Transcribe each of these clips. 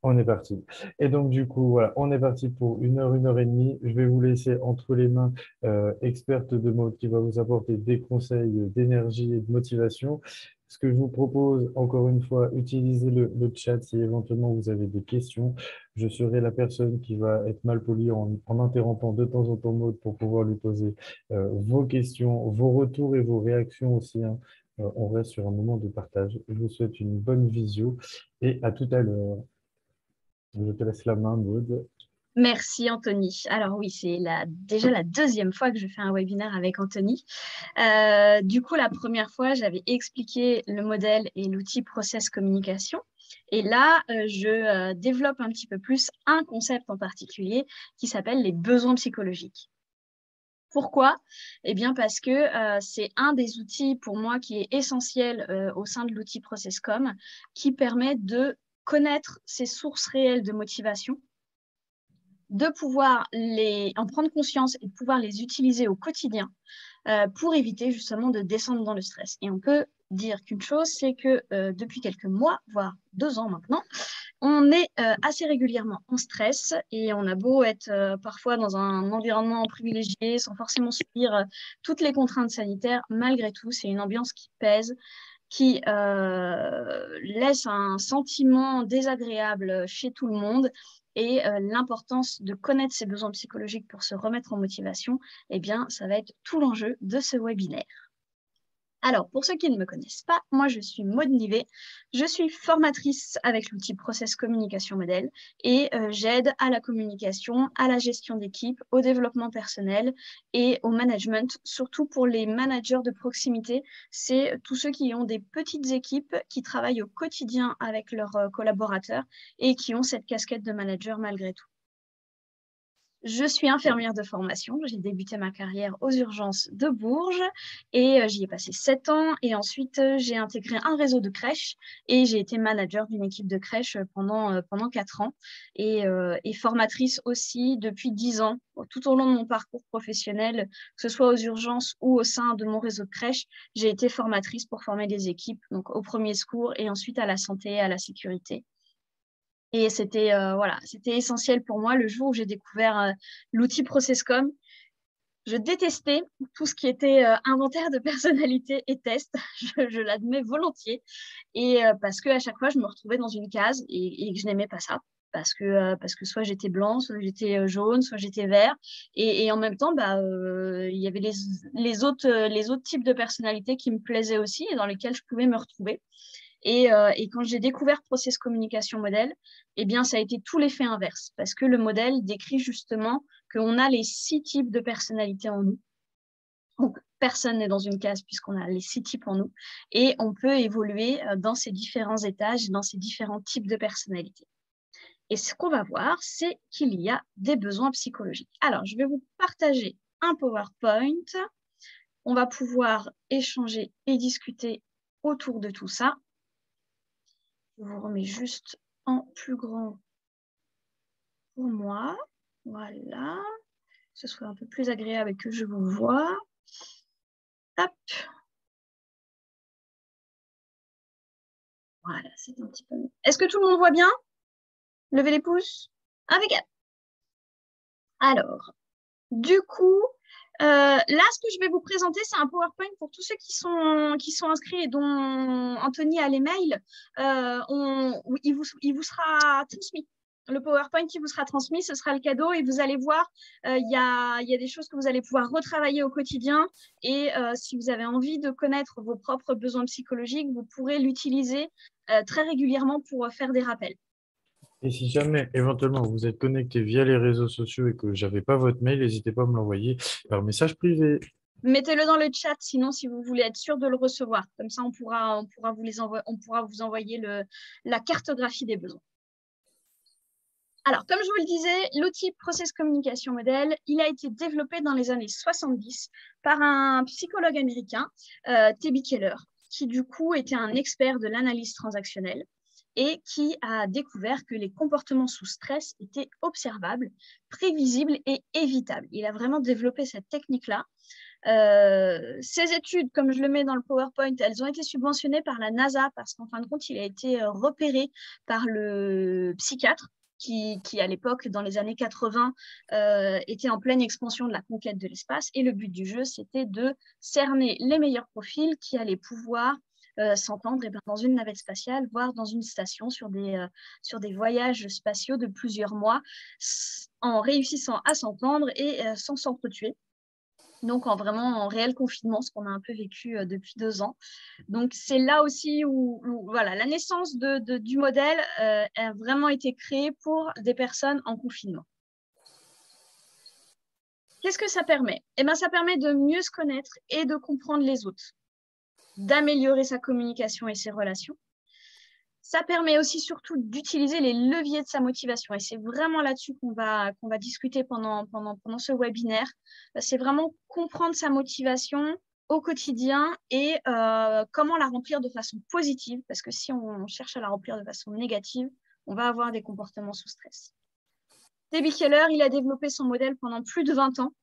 On est parti. Et donc, du coup, voilà, on est parti pour une heure et demie. Je vais vous laisser entre les mains experte de mode qui va vous apporter des conseils d'énergie et de motivation. Ce que je vous propose, encore une fois, utilisez le chat si éventuellement vous avez des questions. Je serai la personne qui va être mal polie en interrompant de temps en temps Maud pour pouvoir lui poser vos questions, vos retours et vos réactions aussi, hein. On reste sur un moment de partage. Je vous souhaite une bonne visio et à tout à l'heure. Je te laisse la main, Maud. Merci Anthony. Alors oui, c'est déjà la deuxième fois que je fais un webinaire avec Anthony. Du coup, la première fois, j'avais expliqué le modèle et l'outil process communication. Et là, je développe un petit peu plus un concept en particulier qui s'appelle les besoins psychologiques. Pourquoi? Eh bien, parce que c'est un des outils pour moi qui est essentiel au sein de l'outil ProcessCom, qui permet de connaître ses sources réelles de motivation, de pouvoir en prendre conscience et de pouvoir les utiliser au quotidien pour éviter justement de descendre dans le stress. Et on peut dire qu'une chose, c'est que depuis quelques mois, voire 2 ans maintenant, on est assez régulièrement en stress et on a beau être parfois dans un environnement privilégié sans forcément subir toutes les contraintes sanitaires, malgré tout, c'est une ambiance qui pèse, qui laisse un sentiment désagréable chez tout le monde. Et l'importance de connaître ses besoins psychologiques pour se remettre en motivation, eh bien, ça va être tout l'enjeu de ce webinaire. Alors, pour ceux qui ne me connaissent pas, moi je suis Maud Nivet, je suis formatrice avec l'outil Process Communication Modèle et j'aide à la communication, à la gestion d'équipe, au développement personnel et au management, surtout pour les managers de proximité. C'est tous ceux qui ont des petites équipes qui travaillent au quotidien avec leurs collaborateurs et qui ont cette casquette de manager malgré tout. Je suis infirmière de formation. J'ai débuté ma carrière aux urgences de Bourges et j'y ai passé 7 ans. Et ensuite, j'ai intégré un réseau de crèches et j'ai été manager d'une équipe de crèche pendant 4 ans et formatrice aussi depuis 10 ans. Tout au long de mon parcours professionnel, que ce soit aux urgences ou au sein de mon réseau de crèche, j'ai été formatrice pour former des équipes, donc au premier secours et ensuite à la santé, à la sécurité. Et c'était voilà, c'était essentiel pour moi le jour où j'ai découvert l'outil ProcessCom. Je détestais tout ce qui était inventaire de personnalité et test, je l'admets volontiers. Et parce qu'à chaque fois, je me retrouvais dans une case et que je n'aimais pas ça. Parce que soit j'étais blanc, soit j'étais jaune, soit j'étais vert. Et en même temps, bah, il y avait les autres types de personnalités qui me plaisaient aussi et dans lesquels je pouvais me retrouver. Et quand j'ai découvert Process Communication Modèle, eh bien, ça a été tout l'effet inverse, parce que le modèle décrit justement qu'on a les 6 types de personnalités en nous. Donc, personne n'est dans une case puisqu'on a les 6 types en nous, et on peut évoluer dans ces différents étages, dans ces différents types de personnalités. Et ce qu'on va voir, c'est qu'il y a des besoins psychologiques. Alors, je vais vous partager un PowerPoint. On va pouvoir échanger et discuter autour de tout ça. Je vous remets juste en plus grand pour moi. Voilà. Que ce soit un peu plus agréable et que je vous vois. Hop. Voilà, c'est un petit peu mieux. Est-ce que tout le monde voit bien? Levez les pouces. Impeccable. Alors, du coup, là, ce que je vais vous présenter, c'est un PowerPoint pour tous ceux qui sont inscrits et dont Anthony a les mails. Il vous sera transmis. Le PowerPoint qui vous sera transmis, ce sera le cadeau et vous allez voir, il y a des choses que vous allez pouvoir retravailler au quotidien et si vous avez envie de connaître vos propres besoins psychologiques, vous pourrez l'utiliser très régulièrement pour faire des rappels. Et si jamais, éventuellement, vous êtes connecté via les réseaux sociaux et que j'avais pas votre mail, n'hésitez pas à me l'envoyer par message privé. Mettez-le dans le chat, sinon, si vous voulez être sûr de le recevoir. Comme ça, on pourra vous envoyer la cartographie des besoins. Alors, comme je vous le disais, l'outil Process Communication Model, il a été développé dans les années 70 par un psychologue américain, T.B. Keller, qui du coup était un expert de l'analyse transactionnelle et qui a découvert que les comportements sous stress étaient observables, prévisibles et évitables. Il a vraiment développé cette technique-là Ces études, comme je le mets dans le PowerPoint, elles ont été subventionnées par la NASA parce qu'en fin de compte, il a été repéré par le psychiatre qui à l'époque, dans les années 80, était en pleine expansion de la conquête de l'espace. Et le but du jeu, c'était de cerner les meilleurs profils qui allaient pouvoir s'entendre dans une navette spatiale, voire dans une station sur des voyages spatiaux de plusieurs mois, en réussissant à s'entendre et sans s'entretuer. Donc, en réel confinement, ce qu'on a un peu vécu depuis 2 ans. Donc, c'est là aussi où voilà, la naissance du modèle a vraiment été créée pour des personnes en confinement. Qu'est-ce que ça permet? Eh bien, ça permet de mieux se connaître et de comprendre les autres, d'améliorer sa communication et ses relations. Ça permet aussi surtout d'utiliser les leviers de sa motivation. Et c'est vraiment là-dessus qu'on va discuter pendant ce webinaire. C'est vraiment comprendre sa motivation au quotidien et comment la remplir de façon positive. Parce que si on cherche à la remplir de façon négative, on va avoir des comportements sous stress. Debbie Keller, il a développé son modèle pendant plus de 20 ans.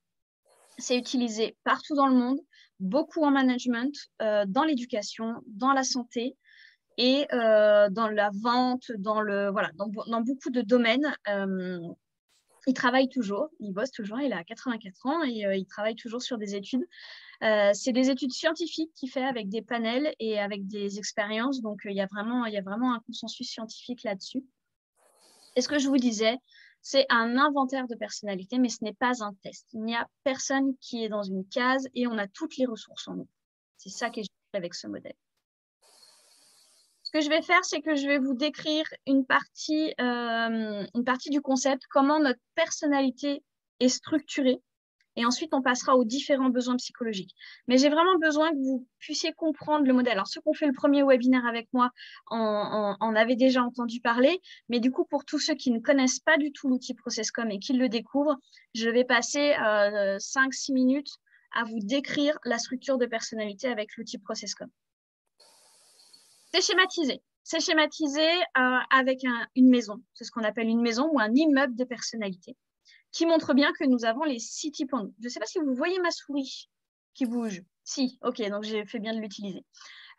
C'est utilisé partout dans le monde, beaucoup en management, dans l'éducation, dans la santé, et dans la vente, dans beaucoup de domaines. Il travaille toujours, il bosse toujours, il a 84 ans et il travaille toujours sur des études. C'est des études scientifiques qu'il fait avec des panels et avec des expériences, donc il y a vraiment un consensus scientifique là-dessus. Et ce que je vous disais, c'est un inventaire de personnalité, mais ce n'est pas un test. Il n'y a personne qui est dans une case et on a toutes les ressources en nous. C'est ça que j'ai fait avec ce modèle. Ce que je vais faire, c'est que je vais vous décrire une partie du concept, comment notre personnalité est structurée. Et ensuite, on passera aux différents besoins psychologiques. Mais j'ai vraiment besoin que vous puissiez comprendre le modèle. Alors, ceux qui ont fait le premier webinaire avec moi en avaient déjà entendu parler. Mais du coup, pour tous ceux qui ne connaissent pas du tout l'outil ProcessCom et qui le découvrent, je vais passer 5-6 minutes à vous décrire la structure de personnalité avec l'outil ProcessCom. C'est schématisé. C'est schématisé avec une maison. C'est ce qu'on appelle une maison ou un immeuble de personnalité qui montre bien que nous avons les 6 types en nous. Je ne sais pas si vous voyez ma souris qui bouge. Si, ok, donc j'ai fait bien de l'utiliser.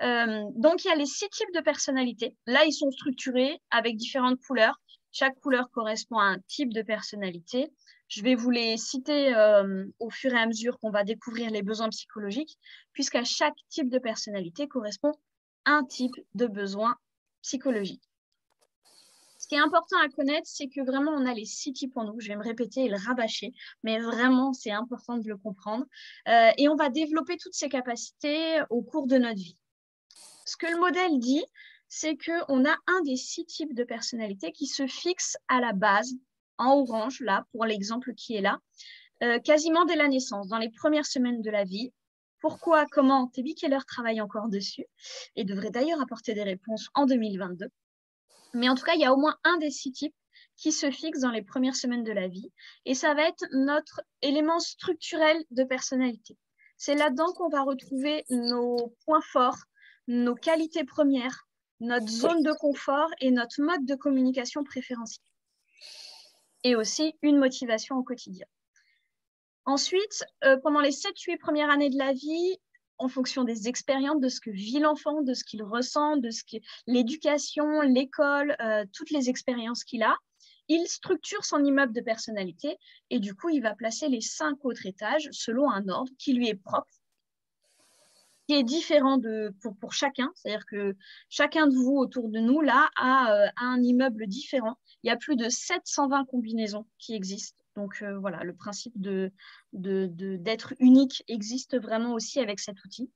Donc, il y a les 6 types de personnalité. Là, ils sont structurés avec différentes couleurs. Chaque couleur correspond à un type de personnalité. Je vais vous les citer au fur et à mesure qu'on va découvrir les besoins psychologiques, puisqu'à chaque type de personnalité correspond un type de besoin psychologique. Ce qui est important à connaître, c'est que vraiment, on a les 6 types en nous. Je vais me répéter et le rabâcher, mais vraiment, c'est important de le comprendre. Et on va développer toutes ces capacités au cours de notre vie. Ce que le modèle dit, c'est qu'on a un des 6 types de personnalités qui se fixe à la base, en orange, là, pour l'exemple qui est là, quasiment dès la naissance, dans les premières semaines de la vie. Pourquoi, comment, Debbie Keller travaille encore dessus et devrait d'ailleurs apporter des réponses en 2022. Mais en tout cas, il y a au moins un des 6 types qui se fixe dans les premières semaines de la vie et ça va être notre élément structurel de personnalité. C'est là-dedans qu'on va retrouver nos points forts, nos qualités premières, notre zone de confort et notre mode de communication préférentiel. Et aussi une motivation au quotidien. Ensuite, pendant les 7-8 premières années de la vie, en fonction des expériences, de ce que vit l'enfant, de ce qu'il ressent, de l'éducation, l'école, toutes les expériences qu'il a, il structure son immeuble de personnalité et du coup, il va placer les 5 autres étages selon un ordre qui lui est propre, qui est différent pour chacun. C'est-à-dire que chacun de vous autour de nous, là, a un immeuble différent. Il y a plus de 720 combinaisons qui existent. Donc voilà, le principe d'être unique existe vraiment aussi avec cet outil.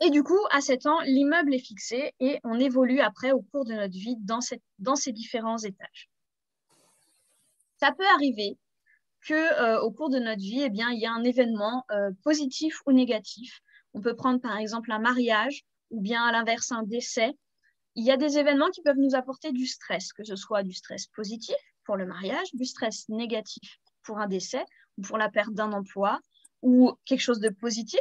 Et du coup, à 7 ans, l'immeuble est fixé et on évolue après au cours de notre vie dans ces différents étages. Ça peut arriver qu'au cours de notre vie, eh bien, il y a un événement positif ou négatif. On peut prendre par exemple un mariage ou bien à l'inverse un décès. Il y a des événements qui peuvent nous apporter du stress, que ce soit du stress positif pour le mariage, du stress négatif pour un décès ou pour la perte d'un emploi ou quelque chose de positif,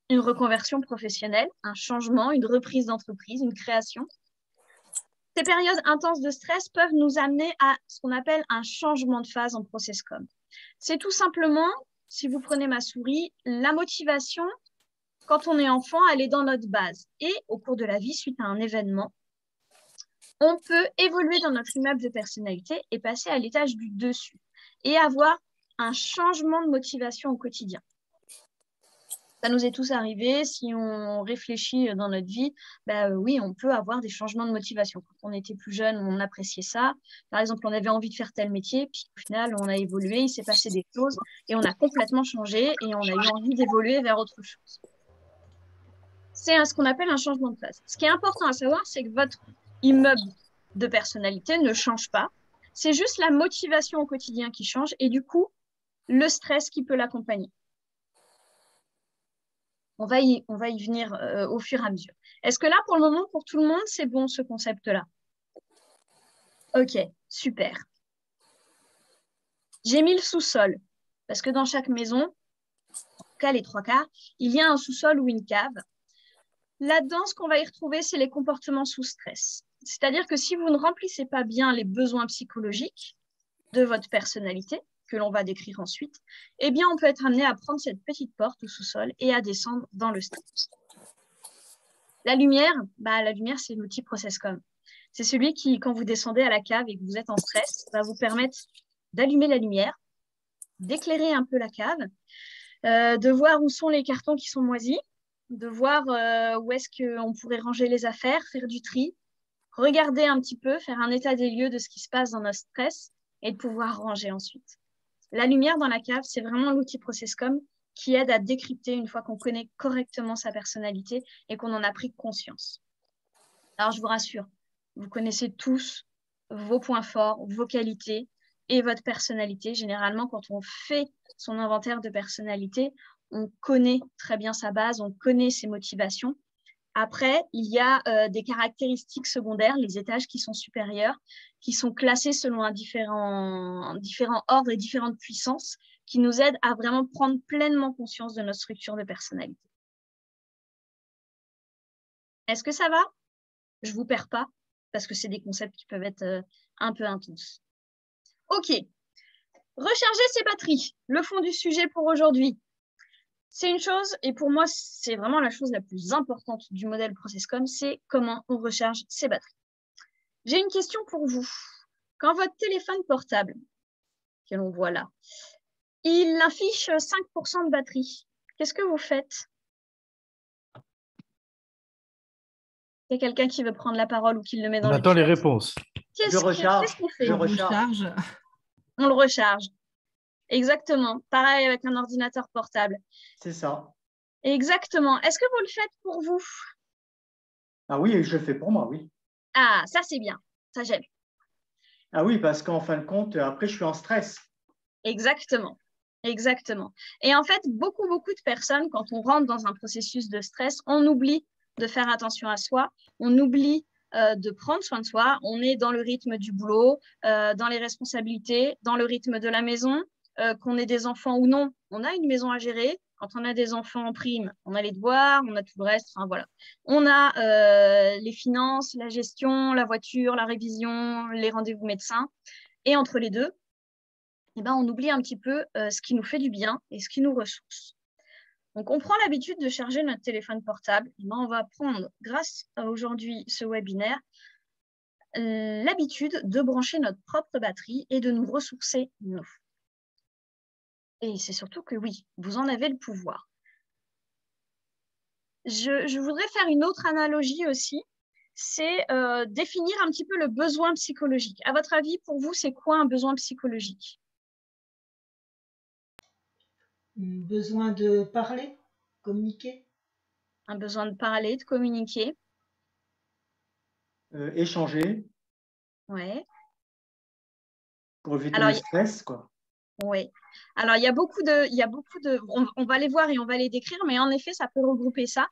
une reconversion professionnelle, un changement, une reprise d'entreprise, une création. Ces périodes intenses de stress peuvent nous amener à ce qu'on appelle un changement de phase en ProcessCom. C'est tout simplement si vous prenez ma souris, la motivation, quand on est enfant, elle est dans notre base. Et au cours de la vie, suite à un événement, on peut évoluer dans notre immeuble de personnalité et passer à l'étage du dessus et avoir un changement de motivation au quotidien. Ça nous est tous arrivé. Si on réfléchit dans notre vie, oui, on peut avoir des changements de motivation. Quand on était plus jeune, on appréciait ça. Par exemple, on avait envie de faire tel métier, puis au final, on a évolué, il s'est passé des choses et on a complètement changé et on a eu envie d'évoluer vers autre chose. C'est ce qu'on appelle un changement de phase. Ce qui est important à savoir, c'est que votre immeuble de personnalité ne change pas. C'est juste la motivation au quotidien qui change et du coup, le stress qui peut l'accompagner. On va y venir au fur et à mesure. Est-ce que là, pour le moment, pour tout le monde, c'est bon ce concept-là? Ok, super. J'ai mis le sous-sol parce que dans chaque maison, en tout cas les 3/4, il y a un sous-sol ou une cave. Là-dedans, ce qu'on va y retrouver, c'est les comportements sous stress. C'est-à-dire que si vous ne remplissez pas bien les besoins psychologiques de votre personnalité, que l'on va décrire ensuite, eh bien, on peut être amené à prendre cette petite porte au sous-sol et à descendre dans le stress. La lumière, c'est l'outil ProcessCom. C'est celui qui, quand vous descendez à la cave et que vous êtes en stress, va vous permettre d'allumer la lumière, d'éclairer un peu la cave, de voir où sont les cartons qui sont moisis, de voir où est-ce qu'on pourrait ranger les affaires, faire du tri, regarder un petit peu, faire un état des lieux de ce qui se passe dans notre stress et de pouvoir ranger ensuite. La lumière dans la cave, c'est vraiment l'outil ProcessCom qui aide à décrypter une fois qu'on connaît correctement sa personnalité et qu'on en a pris conscience. Alors, je vous rassure, vous connaissez tous vos points forts, vos qualités et votre personnalité. Généralement, quand on fait son inventaire de personnalité, on connaît très bien sa base, on connaît ses motivations. Après, il y a des caractéristiques secondaires, les étages qui sont supérieurs, qui sont classés selon un différent ordre et différentes puissances, qui nous aident à vraiment prendre pleinement conscience de notre structure de personnalité. Est-ce que ça va? Je ne vous perds pas, parce que c'est des concepts qui peuvent être un peu intenses. OK. Recharger ses batteries, le fond du sujet pour aujourd'hui. C'est une chose, et pour moi, c'est vraiment la chose la plus importante du modèle ProcessCom, c'est comment on recharge ses batteries. J'ai une question pour vous. Quand votre téléphone portable, que l'on voit là, il affiche 5% de batterie, qu'est-ce que vous faites? Il y a quelqu'un qui veut prendre la parole ou qui le met dans On le attend chat. les réponses. Je recharge. Qu'est-ce qu'on fait? Je recharge. On le recharge. Exactement. Pareil avec un ordinateur portable. C'est ça. Exactement. Est-ce que vous le faites pour vous? Ah oui, je le fais pour moi, oui. Ah, ça c'est bien. Ça j'aime. Ah oui, parce qu'en fin de compte, après, je suis en stress. Exactement. Exactement. Et en fait, beaucoup de personnes, quand on rentre dans un processus de stress, on oublie de faire attention à soi, on oublie de prendre soin de soi, on est dans le rythme du boulot, dans les responsabilités, dans le rythme de la maison, qu'on ait des enfants ou non, on a une maison à gérer. Quand on a des enfants en prime, on a les devoirs, on a tout le reste, enfin voilà. On a les finances, la gestion, la voiture, la révision, les rendez-vous médecins. Et entre les deux, eh ben, on oublie un petit peu ce qui nous fait du bien et ce qui nous ressource. Donc, on prend l'habitude de charger notre téléphone portable. Eh ben, on va prendre, grâce à aujourd'hui ce webinaire, l'habitude de brancher notre propre batterie et de nous ressourcer nous. Et c'est surtout que oui, vous en avez le pouvoir. Je voudrais faire une autre analogie aussi, c'est définir un petit peu le besoin psychologique. À votre avis, pour vous, c'est quoi un besoin psychologique? Besoin de parler, communiquer. Un besoin de parler, de communiquer. Échanger. Ouais. Pour éviter le stress, quoi. Oui. Alors, il y a beaucoup de on va les voir et on va les décrire, mais en effet, ça peut regrouper ça.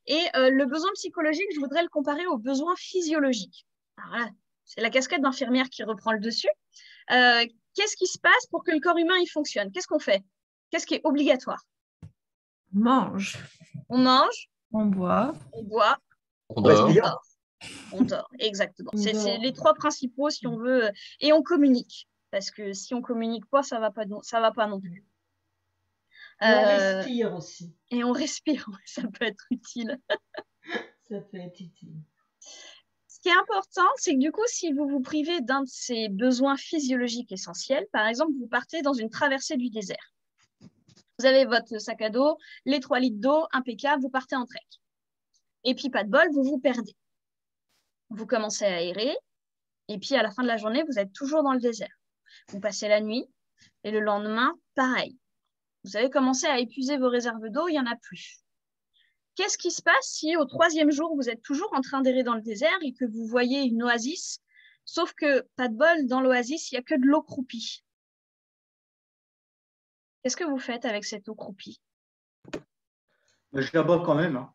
Et le besoin psychologique, je voudrais le comparer au besoin physiologique. Alors là, c'est la casquette d'infirmière qui reprend le dessus. Qu'est-ce qui se passe pour que le corps humain il fonctionne? Qu'est-ce qu'on fait? Qu'est-ce qui est obligatoire? On mange. On mange. On boit. On boit. On dort. On dort, exactement. C'est les trois principaux si on veut. Et on communique. Parce que si on ne communique pas, ça va pas non plus. Et on respire aussi. Et on respire, ça peut être utile. Ça peut être utile. Ce qui est important, c'est que du coup, si vous vous privez d'un de ces besoins physiologiques essentiels, par exemple, vous partez dans une traversée du désert. Vous avez votre sac à dos, les 3 litres d'eau, impeccable, vous partez en trek. Et puis, pas de bol, vous vous perdez. Vous commencez à aérer, et puis à la fin de la journée, vous êtes toujours dans le désert. Vous passez la nuit, et le lendemain, pareil. Vous avez commencé à épuiser vos réserves d'eau, il n'y en a plus. Qu'est-ce qui se passe si au 3e jour, vous êtes toujours en train d'errer dans le désert et que vous voyez une oasis, sauf que, pas de bol, dans l'oasis, il n'y a que de l'eau croupie. Qu'est-ce que vous faites avec cette eau croupie? Je la bois quand même. Hein.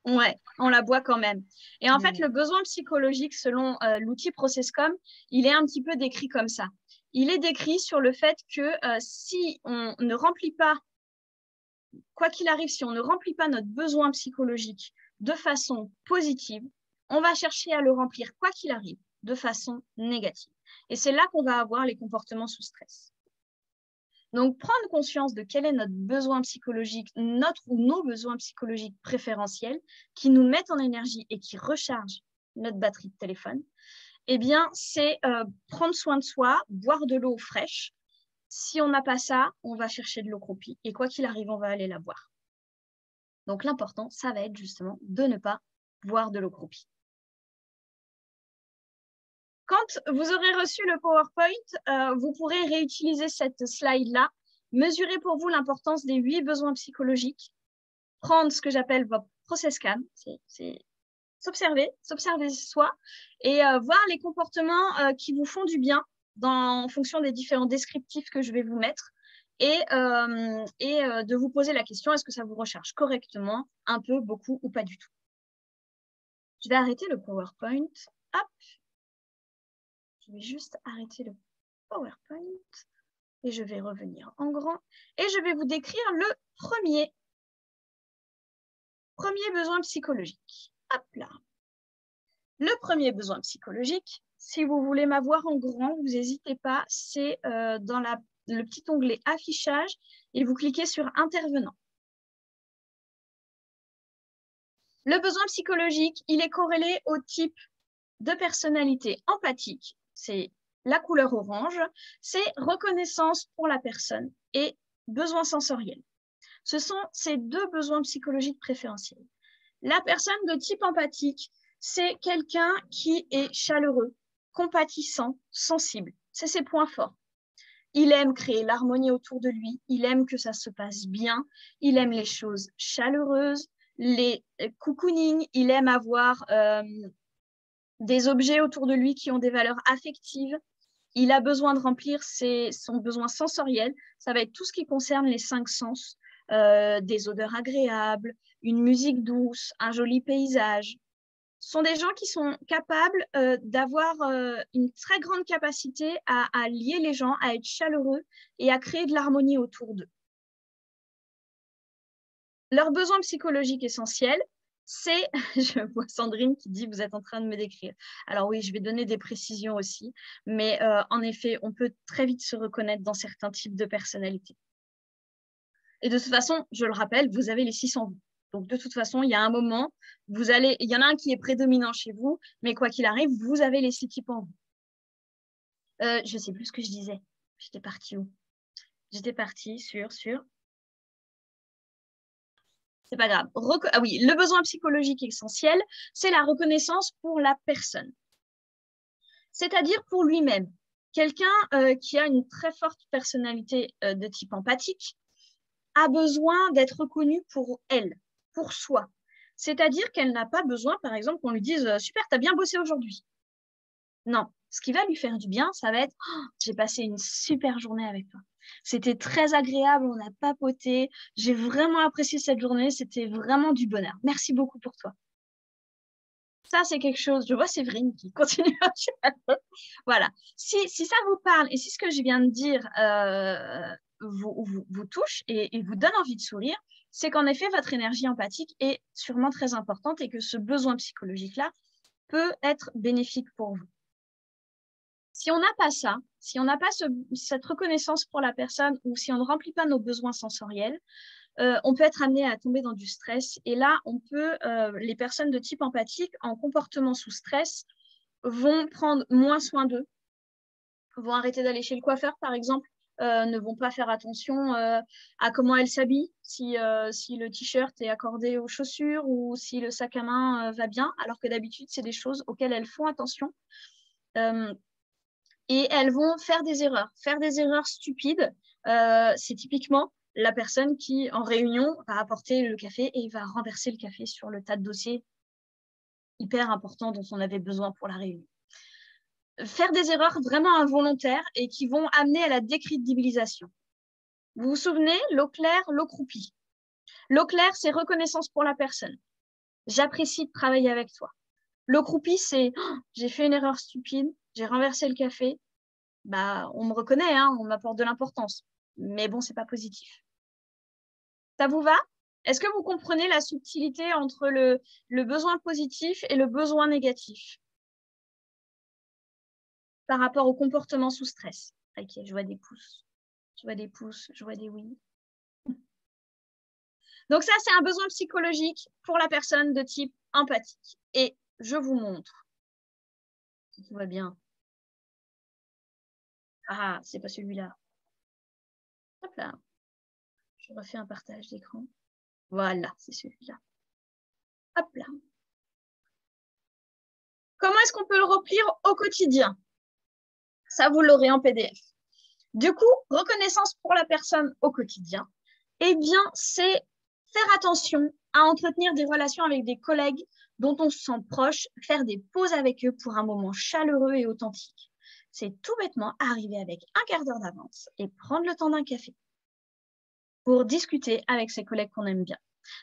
Ouais, on la boit quand même. Et en fait, le besoin psychologique, selon l'outil ProcessCom, il est un petit peu décrit comme ça. Il est décrit sur le fait que si on ne remplit pas, quoi qu'il arrive, si on ne remplit pas notre besoin psychologique de façon positive, on va chercher à le remplir, quoi qu'il arrive, de façon négative. Et c'est là qu'on va avoir les comportements sous stress. Donc, prendre conscience de quel est notre besoin psychologique, notre ou nos besoins psychologiques préférentiels qui nous mettent en énergie et qui rechargent notre batterie de téléphone, eh bien, c'est prendre soin de soi, boire de l'eau fraîche. Si on n'a pas ça, on va chercher de l'eau croupie. Et quoi qu'il arrive, on va aller la boire. Donc, l'important, ça va être justement de ne pas boire de l'eau croupie. Quand vous aurez reçu le PowerPoint, vous pourrez réutiliser cette slide-là, mesurer pour vous l'importance des 8 besoins psychologiques, prendre ce que j'appelle votre ProcessCam, c'est s'observer soi et voir les comportements qui vous font du bien en fonction des différents descriptifs que je vais vous mettre et de vous poser la question, est-ce que ça vous recharge correctement, un peu, beaucoup ou pas du tout? Je vais arrêter le PowerPoint. Hop. Je vais juste arrêter le PowerPoint et je vais revenir en grand et je vais vous décrire le premier besoin psychologique. Hop là. Le premier besoin psychologique, si vous voulez m'avoir en grand, vous n'hésitez pas, c'est dans le petit onglet affichage et vous cliquez sur intervenant. Le besoin psychologique, il est corrélé au type de personnalité empathique. C'est la couleur orange, c'est reconnaissance pour la personne et besoin sensoriel. Ce sont ces 2 besoins psychologiques préférentiels. La personne de type empathique, c'est quelqu'un qui est chaleureux, compatissant, sensible. C'est ses points forts. Il aime créer l'harmonie autour de lui, il aime que ça se passe bien, il aime les choses chaleureuses, les cocooning, il aime avoir des objets autour de lui qui ont des valeurs affectives. Il a besoin de remplir son besoin sensoriel. Ça va être tout ce qui concerne les 5 sens, des odeurs agréables, une musique douce, un joli paysage. Ce sont des gens qui sont capables d'avoir une très grande capacité à lier les gens, à être chaleureux et à créer de l'harmonie autour d'eux. Leurs besoins psychologiques essentiels, c'est, je vois Sandrine qui dit, vous êtes en train de me décrire. Alors oui, je vais donner des précisions aussi, mais en effet, on peut très vite se reconnaître dans certains types de personnalités. Et de toute façon, je le rappelle, vous avez les 6 en vous. Donc de toute façon, il y a un moment, il y en a un qui est prédominant chez vous, mais quoi qu'il arrive, vous avez les 6 types en vous. Je ne sais plus ce que je disais. J'étais partie où? J'étais partie sur... C'est pas grave. Ah oui, le besoin psychologique essentiel, c'est la reconnaissance pour la personne. C'est-à-dire pour lui-même. Quelqu'un qui a une très forte personnalité de type empathique a besoin d'être reconnu pour elle, pour soi. C'est-à-dire qu'elle n'a pas besoin, par exemple, qu'on lui dise « Super, tu as bien bossé aujourd'hui ». Non, ce qui va lui faire du bien, ça va être oh, « J'ai passé une super journée avec toi ». C'était très agréable, on a papoté, j'ai vraiment apprécié cette journée, c'était vraiment du bonheur. Merci beaucoup pour toi. Ça, c'est quelque chose, je vois Séverine qui continue à voilà. Si ça vous parle et si ce que je viens de dire vous touche et vous donne envie de sourire, c'est qu'en effet, votre énergie empathique est sûrement très importante et que ce besoin psychologique-là peut être bénéfique pour vous. Si on n'a pas ça, si on n'a pas cette reconnaissance pour la personne ou si on ne remplit pas nos besoins sensoriels, on peut être amené à tomber dans du stress. Et là, les personnes de type empathique en comportement sous stress vont prendre moins soin d'eux, vont arrêter d'aller chez le coiffeur, par exemple, ne vont pas faire attention à comment elles s'habillent, si le t-shirt est accordé aux chaussures ou si le sac à main va bien, alors que d'habitude, c'est des choses auxquelles elles font attention. Et elles vont faire des erreurs stupides. C'est typiquement la personne qui, en réunion, va apporter le café et va renverser le café sur le tas de dossiers hyper importants dont on avait besoin pour la réunion. Faire des erreurs vraiment involontaires et qui vont amener à la décrédibilisation. Vous vous souvenez, l'eau claire, l'eau croupie. L'eau claire, c'est reconnaissance pour la personne. J'apprécie de travailler avec toi. L'eau croupie, c'est j'ai fait une erreur stupide, j'ai renversé le café. Bah, on me reconnaît, hein, on m'apporte de l'importance. Mais bon, c'est pas positif. Ça vous va? Est-ce que vous comprenez la subtilité entre le besoin positif et le besoin négatif par rapport au comportement sous stress? Ok, je vois des pouces. Je vois des pouces, je vois des oui. Donc ça, c'est un besoin psychologique pour la personne de type empathique. Et je vous montre. Si tout va bien. Ah, c'est pas celui-là. Hop là. Je refais un partage d'écran. Voilà, c'est celui-là. Hop là. Comment est-ce qu'on peut le remplir au quotidien? Ça, vous l'aurez en PDF. Du coup, reconnaissance pour la personne au quotidien, eh bien, c'est faire attention à entretenir des relations avec des collègues dont on se sent proche, faire des pauses avec eux pour un moment chaleureux et authentique. C'est tout bêtement arriver avec un quart d'heure d'avance et prendre le temps d'un café pour discuter avec ses collègues qu'on aime bien.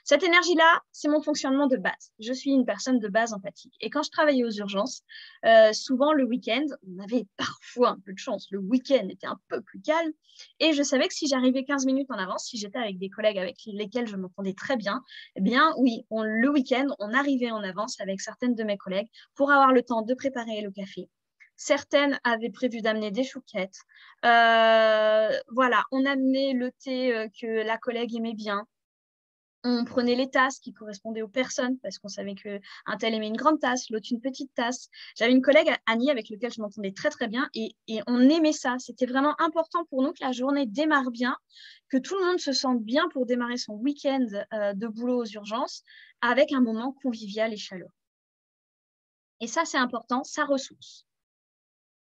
Cette énergie-là, c'est mon fonctionnement de base. Je suis une personne de base empathique. Et quand je travaillais aux urgences, souvent le week-end, on avait parfois un peu de chance. Le week-end était un peu plus calme. Et je savais que si j'arrivais 15 minutes en avance, si j'étais avec des collègues avec lesquels je m'entendais très bien, eh bien oui, le week-end, on arrivait en avance avec certaines de mes collègues pour avoir le temps de préparer le café. Certaines avaient prévu d'amener des chouquettes. Voilà, on amenait le thé que la collègue aimait bien. On prenait les tasses qui correspondaient aux personnes parce qu'on savait qu'un tel aimait une grande tasse, l'autre une petite tasse. J'avais une collègue, Annie, avec laquelle je m'entendais très, très bien et on aimait ça. C'était vraiment important pour nous que la journée démarre bien, que tout le monde se sente bien pour démarrer son week-end de boulot aux urgences avec un moment convivial et chaleureux. Et ça, c'est important, ça ressource.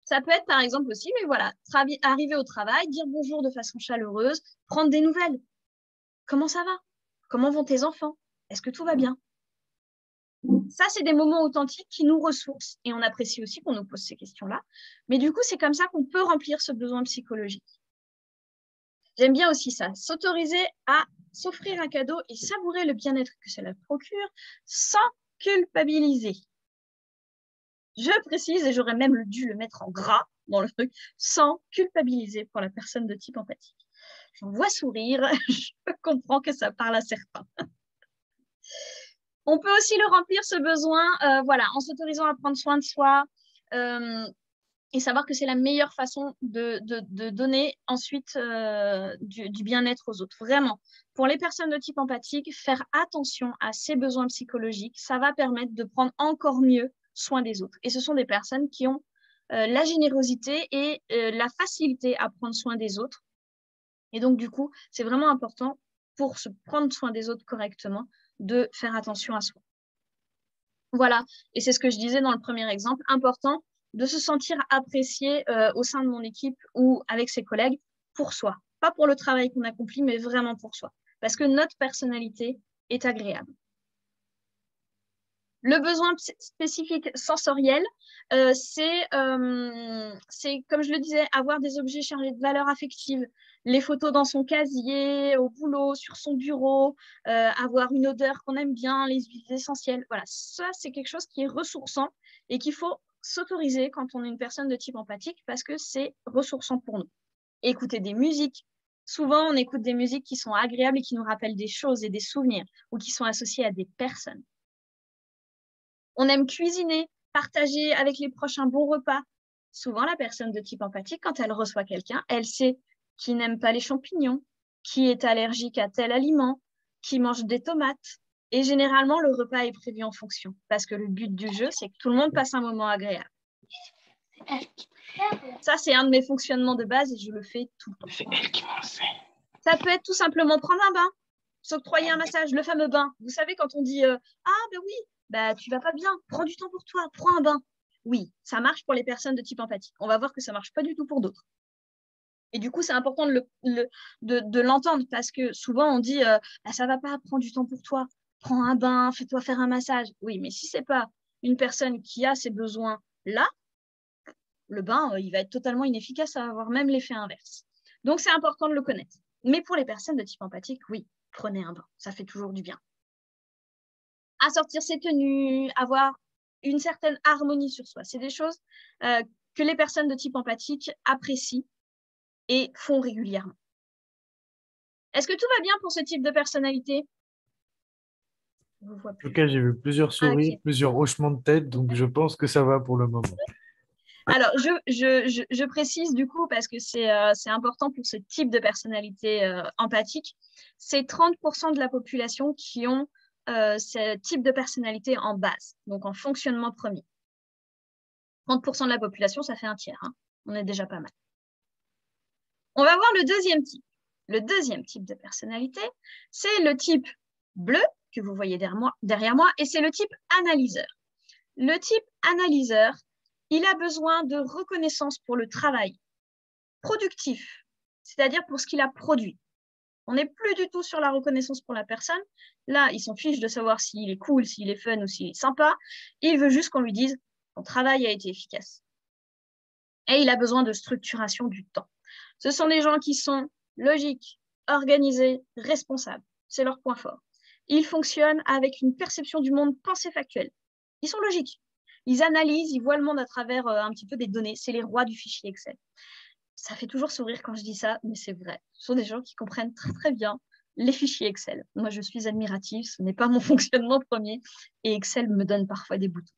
Ça peut être par exemple aussi, mais voilà, arriver au travail, dire bonjour de façon chaleureuse, prendre des nouvelles. Comment ça va? Comment vont tes enfants? Est-ce que tout va bien? Ça, c'est des moments authentiques qui nous ressourcent et on apprécie aussi qu'on nous pose ces questions-là. Mais du coup, c'est comme ça qu'on peut remplir ce besoin psychologique. J'aime bien aussi ça, s'autoriser à s'offrir un cadeau et savourer le bien-être que cela procure sans culpabiliser. Je précise, et j'aurais même dû le mettre en gras dans le truc, sans culpabiliser pour la personne de type empathique. J'en vois sourire, je comprends que ça parle à certains. On peut aussi le remplir, ce besoin, voilà, en s'autorisant à prendre soin de soi et savoir que c'est la meilleure façon de donner ensuite du bien-être aux autres. Vraiment, pour les personnes de type empathique, faire attention à ces besoins psychologiques, ça va permettre de prendre encore mieux soin des autres. Et ce sont des personnes qui ont la générosité et la facilité à prendre soin des autres. Et donc, du coup, c'est vraiment important pour se prendre soin des autres correctement de faire attention à soi. Voilà, et c'est ce que je disais dans le premier exemple, important de se sentir apprécié au sein de mon équipe ou avec ses collègues pour soi. Pas pour le travail qu'on accomplit, mais vraiment pour soi. Parce que notre personnalité est agréable. Le besoin spécifique sensoriel, c'est, comme je le disais, avoir des objets chargés de valeur affective. Les photos dans son casier, au boulot, sur son bureau, avoir une odeur qu'on aime bien, les huiles essentielles. Voilà, ça, c'est quelque chose qui est ressourçant et qu'il faut s'autoriser quand on est une personne de type empathique parce que c'est ressourçant pour nous. Écouter des musiques. Souvent, on écoute des musiques qui sont agréables et qui nous rappellent des choses et des souvenirs ou qui sont associées à des personnes. On aime cuisiner, partager avec les proches un bon repas. souvent la personne de type empathique, quand elle reçoit quelqu'un, elle sait qui n'aime pas les champignons, qui est allergique à tel aliment, qui mange des tomates. Et généralement, le repas est prévu en fonction. Parce que le but du jeu, c'est que tout le monde passe un moment agréable. Ça, c'est un de mes fonctionnements de base et je le fais tout le temps. C'est elle qui m'enseigne. Ça peut être tout simplement prendre un bain, s'octroyer un massage, le fameux bain. Vous savez, quand on dit ah, ben oui, bah, tu vas pas bien, prends du temps pour toi, prends un bain. Oui, ça marche pour les personnes de type empathique. On va voir que ça marche pas du tout pour d'autres. Et du coup, c'est important de l'entendre parce que souvent, on dit bah, ça va pas, prends du temps pour toi, prends un bain, fais-toi faire un massage. Oui, mais si c'est pas une personne qui a ces besoins-là, le bain, il va être totalement inefficace, ça va avoir même l'effet inverse. Donc, c'est important de le connaître. Mais pour les personnes de type empathique, oui, prenez un bain, ça fait toujours du bien. Assortir ses tenues, avoir une certaine harmonie sur soi, c'est des choses que les personnes de type empathique apprécient et font régulièrement. Est-ce que tout va bien pour ce type de personnalité? En tout cas, j'ai vu plusieurs souris, okay. Plusieurs hochements de tête, donc je pense que ça va pour le moment. Alors, je précise du coup, parce que c'est important pour ce type de personnalité empathique, c'est 30% de la population qui ont ce type de personnalité en base, donc en fonctionnement premier. 30% de la population, ça fait un tiers, hein. On est déjà pas mal. On va voir le deuxième type. Le deuxième type de personnalité, c'est le type bleu, que vous voyez derrière moi, et c'est le type analyseur. Le type analyseur, il a besoin de reconnaissance pour le travail productif, c'est-à-dire pour ce qu'il a produit. On n'est plus du tout sur la reconnaissance pour la personne. Là, il s'en fiche de savoir s'il est cool, s'il est fun ou s'il est sympa. Il veut juste qu'on lui dise « ton travail a été efficace ». Et il a besoin de structuration du temps. Ce sont des gens qui sont logiques, organisés, responsables. C'est leur point fort. Ils fonctionnent avec une perception du monde pensée factuelle. Ils sont logiques. Ils analysent, ils voient le monde à travers un petit peu des données. C'est les rois du fichier Excel. Ça fait toujours sourire quand je dis ça, mais c'est vrai. Ce sont des gens qui comprennent très, très bien les fichiers Excel. Moi, je suis admirative. Ce n'est pas mon fonctionnement premier. Et Excel me donne parfois des boutons.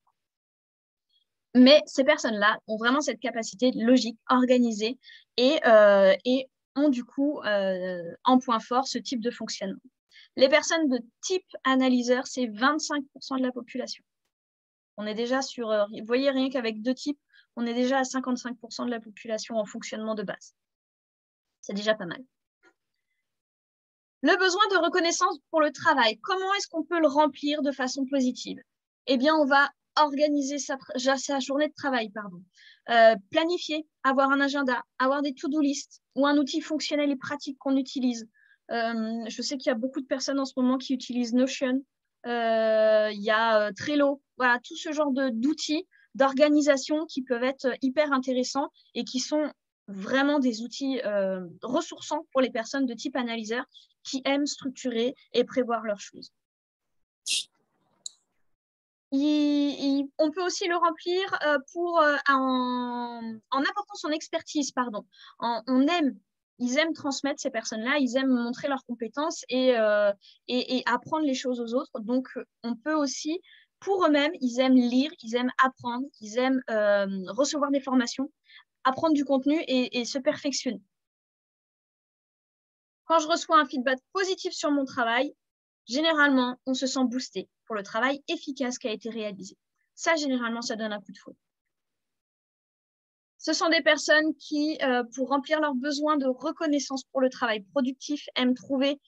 Mais ces personnes-là ont vraiment cette capacité logique, organisée et ont du coup en point fort ce type de fonctionnement. Les personnes de type analyseur, c'est 25% de la population. On est déjà sur, vous voyez, rien qu'avec deux types, on est déjà à 55% de la population en fonctionnement de base. C'est déjà pas mal. Le besoin de reconnaissance pour le travail, comment est-ce qu'on peut le remplir de façon positive? Eh bien, on va organiser sa journée de travail, planifier, avoir un agenda, avoir des to-do list ou un outil fonctionnel et pratique qu'on utilise. Je sais qu'il y a beaucoup de personnes en ce moment qui utilisent Notion, il y a Trello, voilà, tout ce genre d'outils d'organisation qui peuvent être hyper intéressants et qui sont vraiment des outils ressourçants pour les personnes de type analyseur qui aiment structurer et prévoir leurs choses. On peut aussi le remplir en apportant son expertise, ils aiment transmettre, ces personnes-là, ils aiment montrer leurs compétences et apprendre les choses aux autres. Donc, on peut aussi, pour eux-mêmes, ils aiment lire, ils aiment apprendre, ils aiment recevoir des formations, apprendre du contenu et se perfectionner. Quand je reçois un feedback positif sur mon travail, généralement, on se sent boosté pour le travail efficace qui a été réalisé. Ça, généralement, ça donne un coup de fouet. Ce sont des personnes qui, pour remplir leurs besoins de reconnaissance pour le travail productif, aiment trouver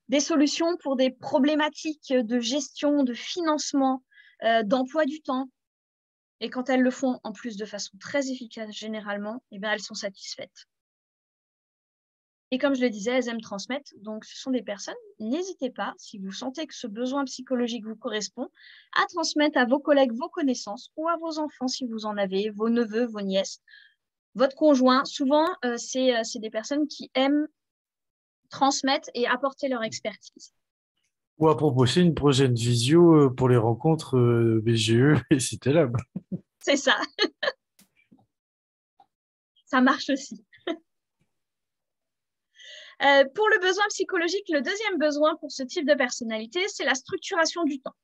des solutions pour des problématiques de gestion, de financement, d'emploi du temps. Et quand elles le font en plus de façon très efficace, généralement, eh bien, elles sont satisfaites. Et comme je le disais, elles aiment transmettre. Donc, ce sont des personnes, n'hésitez pas, si vous sentez que ce besoin psychologique vous correspond, à transmettre à vos collègues vos connaissances ou à vos enfants, si vous en avez, vos neveux, vos nièces, votre conjoint. Souvent, c'est des personnes qui aiment transmettre et apporter leur expertise. Ou à proposer une prochaine visio pour les rencontres BGE et Citélab. C'est ça. Ça marche aussi. Pour le besoin psychologique, le deuxième besoin pour ce type de personnalité, c'est la structuration du temps.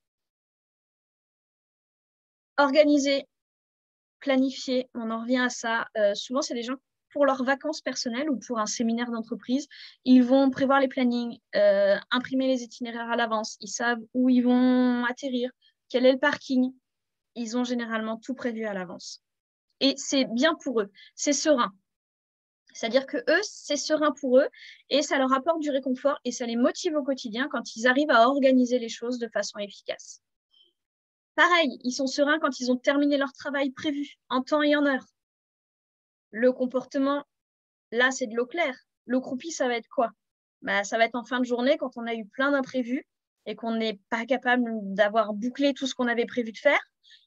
Organiser planifier, on en revient à ça. Souvent, c'est des gens pour leurs vacances personnelles ou pour un séminaire d'entreprise, ils vont prévoir les plannings, imprimer les itinéraires à l'avance, ils savent où ils vont atterrir, quel est le parking. Ils ont généralement tout prévu à l'avance. Et c'est bien pour eux, c'est serein. C'est-à-dire que eux, c'est serein pour eux et ça leur apporte du réconfort et ça les motive au quotidien quand ils arrivent à organiser les choses de façon efficace. Pareil, ils sont sereins quand ils ont terminé leur travail prévu en temps et en heure. Le comportement, là, c'est de l'eau claire. L'eau croupie, ça va être quoi? Ça va être en fin de journée quand on a eu plein d'imprévus et qu'on n'est pas capable d'avoir bouclé tout ce qu'on avait prévu de faire.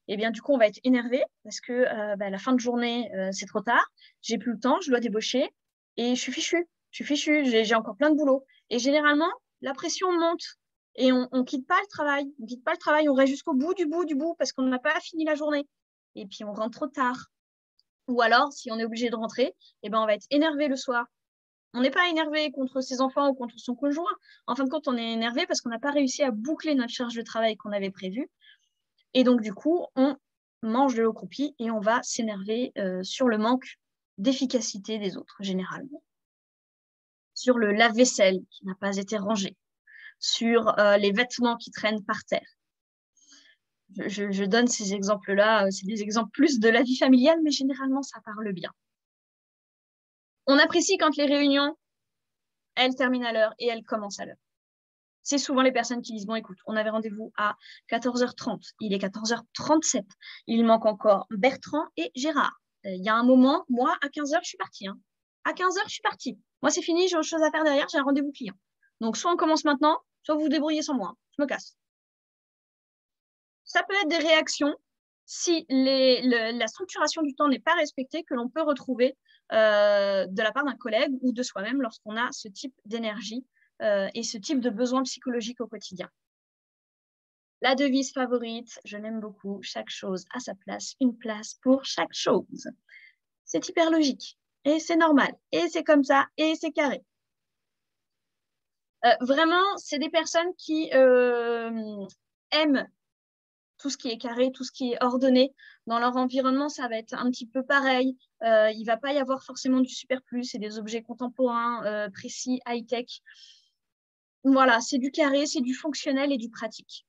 Et bien, du coup, on va être énervé parce que la fin de journée, c'est trop tard. J'ai plus le temps, je dois débaucher et je suis fichue. J'ai encore plein de boulot. Et généralement, la pression monte et on quitte pas le travail. On quitte pas le travail, on reste jusqu'au bout du bout parce qu'on n'a pas fini la journée. Et puis, on rentre trop tard. Ou alors, si on est obligé de rentrer, on va être énervé le soir. On n'est pas énervé contre ses enfants ou contre son conjoint. En fin de compte, on est énervé parce qu'on n'a pas réussi à boucler notre charge de travail qu'on avait prévue. Et donc, du coup, on mange de l'eau croupie et on va s'énerver sur le manque d'efficacité des autres, généralement. Sur le lave-vaisselle qui n'a pas été rangé. Sur les vêtements qui traînent par terre. Je donne ces exemples-là, c'est des exemples plus de la vie familiale, mais généralement, ça parle bien. On apprécie quand les réunions, elles terminent à l'heure et elles commencent à l'heure. C'est souvent les personnes qui disent, bon, écoute, on avait rendez-vous à 14h30, il est 14h37, il manque encore Bertrand et Gérard. Il y a un moment, moi, à 15h, je suis partie. Hein. À 15h, je suis partie. Moi, c'est fini, j'ai autre chose à faire derrière, j'ai un rendez-vous client. Donc, soit on commence maintenant, soit vous vous débrouillez sans moi. Je me casse. Ça peut être des réactions si la structuration du temps n'est pas respectée que l'on peut retrouver de la part d'un collègue ou de soi-même lorsqu'on a ce type d'énergie et ce type de besoin psychologique au quotidien. La devise favorite, je l'aime beaucoup, chaque chose à sa place, une place pour chaque chose. C'est hyper logique et c'est normal et c'est comme ça et c'est carré. Vraiment, c'est des personnes qui aiment tout ce qui est carré, tout ce qui est ordonné. Dans leur environnement, ça va être un petit peu pareil. Il ne va pas y avoir forcément du superflu, c'est des objets contemporains, précis, high-tech. Voilà, c'est du carré, c'est du fonctionnel et du pratique.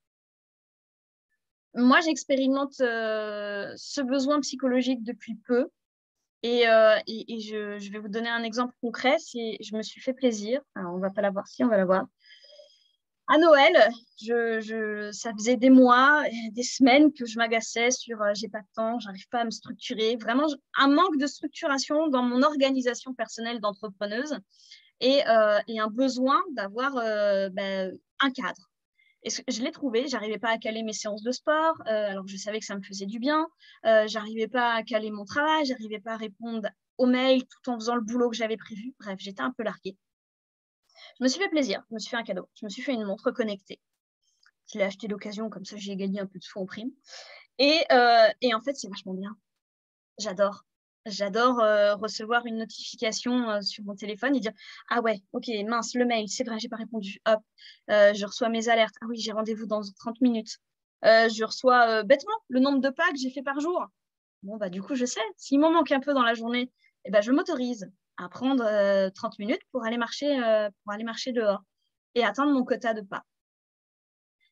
Moi, j'expérimente ce besoin psychologique depuis peu et je vais vous donner un exemple concret. Je me suis fait plaisir. Alors, on ne va pas la voir, si on va la voir. À Noël, ça faisait des mois, des semaines que je m'agaçais sur j'ai pas de temps, j'arrive pas à me structurer. Vraiment, un manque de structuration dans mon organisation personnelle d'entrepreneuse et un besoin d'avoir un cadre. Et je l'ai trouvé, j'arrivais pas à caler mes séances de sport, alors que je savais que ça me faisait du bien. J'arrivais pas à caler mon travail, j'arrivais pas à répondre aux mails tout en faisant le boulot que j'avais prévu. Bref, j'étais un peu larguée. Je me suis fait plaisir, je me suis fait un cadeau. Je me suis fait une montre connectée. Je l'ai achetée d'occasion, comme ça j'ai gagné un peu de sous en prime. Et en fait, c'est vachement bien. J'adore. J'adore recevoir une notification sur mon téléphone et dire « Ah ouais, ok, mince, le mail, c'est vrai, j'ai pas répondu. Hop, je reçois mes alertes. Ah oui, j'ai rendez-vous dans 30 minutes. Je reçois bêtement le nombre de pas que j'ai fait par jour. Bon, bah du coup, je sais. S'il m'en manque un peu dans la journée, eh ben, je m'autorise à prendre 30 minutes pour aller marcher dehors et atteindre mon quota de pas.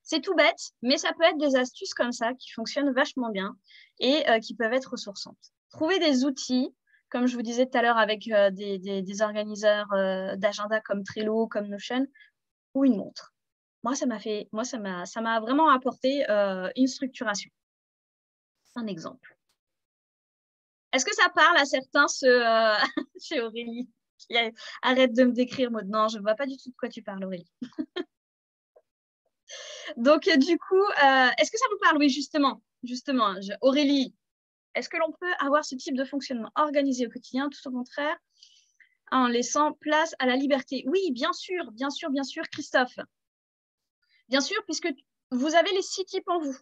C'est tout bête, mais ça peut être des astuces comme ça qui fonctionnent vachement bien et qui peuvent être ressourçantes. Trouver des outils, comme je vous disais tout à l'heure avec des organiseurs d'agenda comme Trello, comme Notion, ou une montre. Moi, ça m'a vraiment apporté une structuration. Un exemple. Est-ce que ça parle à certains chez Aurélie qui arrête de me décrire, Maud? Non, je ne vois pas du tout de quoi tu parles, Aurélie. Donc, du coup, est-ce que ça vous parle? Oui, justement, Aurélie, est-ce que l'on peut avoir ce type de fonctionnement organisé au quotidien, tout au contraire, en laissant place à la liberté? Oui, bien sûr, Christophe. Bien sûr, puisque vous avez les 6 types en vous.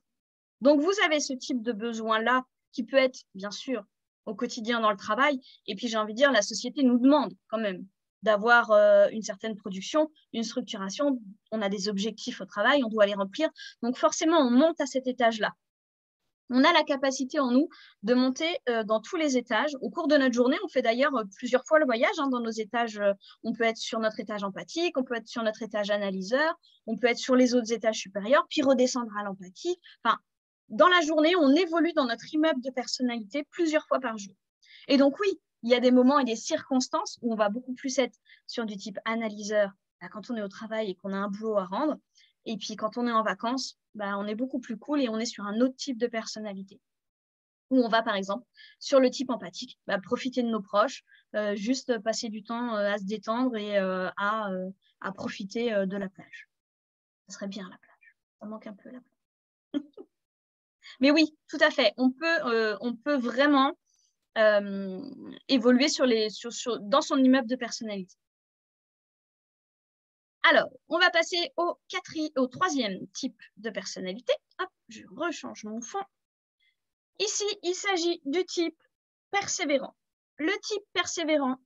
Donc, vous avez ce type de besoin-là qui peut être, bien sûr, au quotidien dans le travail. Et puis, j'ai envie de dire, la société nous demande quand même d'avoir une certaine production, une structuration. On a des objectifs au travail, on doit les remplir. Donc, forcément, on monte à cet étage-là. On a la capacité en nous de monter dans tous les étages. Au cours de notre journée, on fait d'ailleurs plusieurs fois le voyage dans nos étages. On peut être sur notre étage empathique, on peut être sur notre étage analyseur, on peut être sur les autres étages supérieurs, puis redescendre à l'empathique. Enfin, dans la journée, on évolue dans notre immeuble de personnalité plusieurs fois par jour. Et donc oui, il y a des moments et des circonstances où on va beaucoup plus être sur du type analyseur quand on est au travail et qu'on a un boulot à rendre. Et puis, quand on est en vacances, on est beaucoup plus cool et on est sur un autre type de personnalité. Où on va, par exemple, sur le type empathique, profiter de nos proches, juste passer du temps à se détendre et à profiter de la plage. Ça serait bien la plage. Ça manque un peu la plage. Mais oui, tout à fait. On peut vraiment évoluer dans son immeuble de personnalité. Alors, on va passer au troisième type de personnalité. Hop, je rechange mon fond. Ici, il s'agit du type persévérant. Le type persévérant,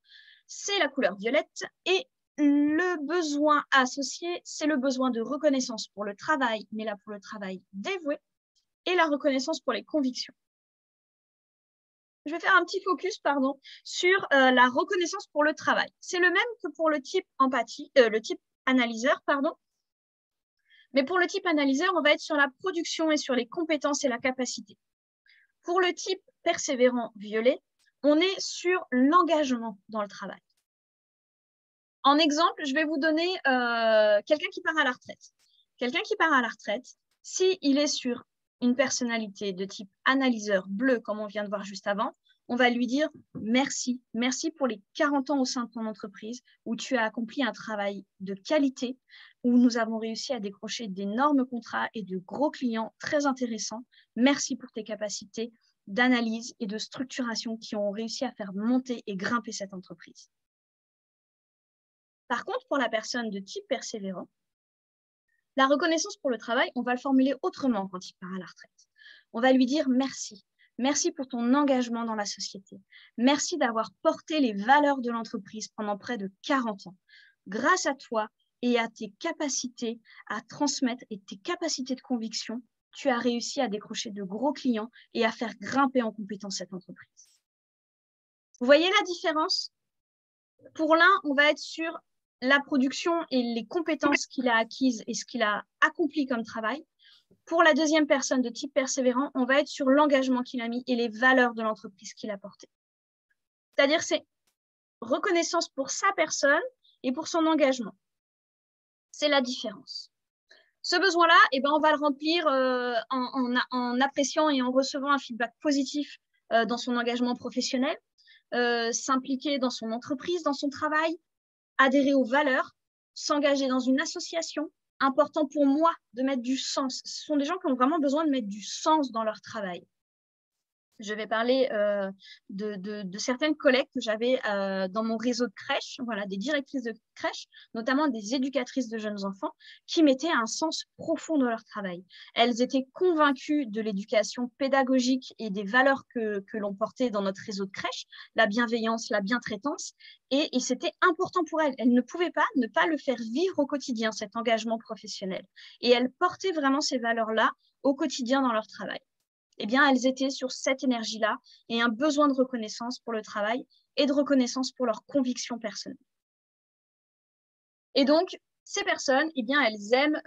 c'est la couleur violette et le besoin associé, c'est le besoin de reconnaissance pour le travail, mais là pour le travail dévoué, et la reconnaissance pour les convictions. Je vais faire un petit focus, sur la reconnaissance pour le travail. C'est le même que pour le type analyseur, mais pour le type analyseur, on va être sur la production et sur les compétences et la capacité. Pour le type persévérant violet, on est sur l'engagement dans le travail. En exemple, je vais vous donner quelqu'un qui part à la retraite. Quelqu'un qui part à la retraite, s'il est sur une personnalité de type analyseur bleu, comme on vient de voir juste avant, on va lui dire merci. Merci pour les 40 ans au sein de ton entreprise où tu as accompli un travail de qualité, où nous avons réussi à décrocher d'énormes contrats et de gros clients très intéressants. Merci pour tes capacités d'analyse et de structuration qui ont réussi à faire monter et grimper cette entreprise. Par contre, pour la personne de type persévérant, la reconnaissance pour le travail, on va le formuler autrement quand il part à la retraite. On va lui dire merci. Merci pour ton engagement dans la société. Merci d'avoir porté les valeurs de l'entreprise pendant près de 40 ans. Grâce à toi et à tes capacités à transmettre et tes capacités de conviction, tu as réussi à décrocher de gros clients et à faire grimper en compétence cette entreprise. Vous voyez la différence? Pour l'un, on va être sur la production et les compétences qu'il a acquises et ce qu'il a accompli comme travail. Pour la deuxième personne de type persévérant, on va être sur l'engagement qu'il a mis et les valeurs de l'entreprise qu'il a portées. C'est-à-dire, c'est reconnaissance pour sa personne et pour son engagement. C'est la différence. Ce besoin-là, on va le remplir en appréciant et en recevant un feedback positif dans son engagement professionnel, s'impliquer dans son entreprise, dans son travail, adhérer aux valeurs, s'engager dans une association. Important pour moi de mettre du sens. Ce sont des gens qui ont vraiment besoin de mettre du sens dans leur travail. Je vais parler de certaines collègues que j'avais dans mon réseau de crèche, des directrices de crèche, notamment des éducatrices de jeunes enfants, qui mettaient un sens profond dans leur travail. Elles étaient convaincues de l'éducation pédagogique et des valeurs que l'on portait dans notre réseau de crèche, la bienveillance, la bientraitance, et c'était important pour elles. Elles ne pouvaient pas ne pas le faire vivre au quotidien, cet engagement professionnel. Et elles portaient vraiment ces valeurs-là au quotidien dans leur travail. Elles étaient sur cette énergie-là et un besoin de reconnaissance pour le travail et de reconnaissance pour leurs convictions personnelles. Et donc, ces personnes, elles aiment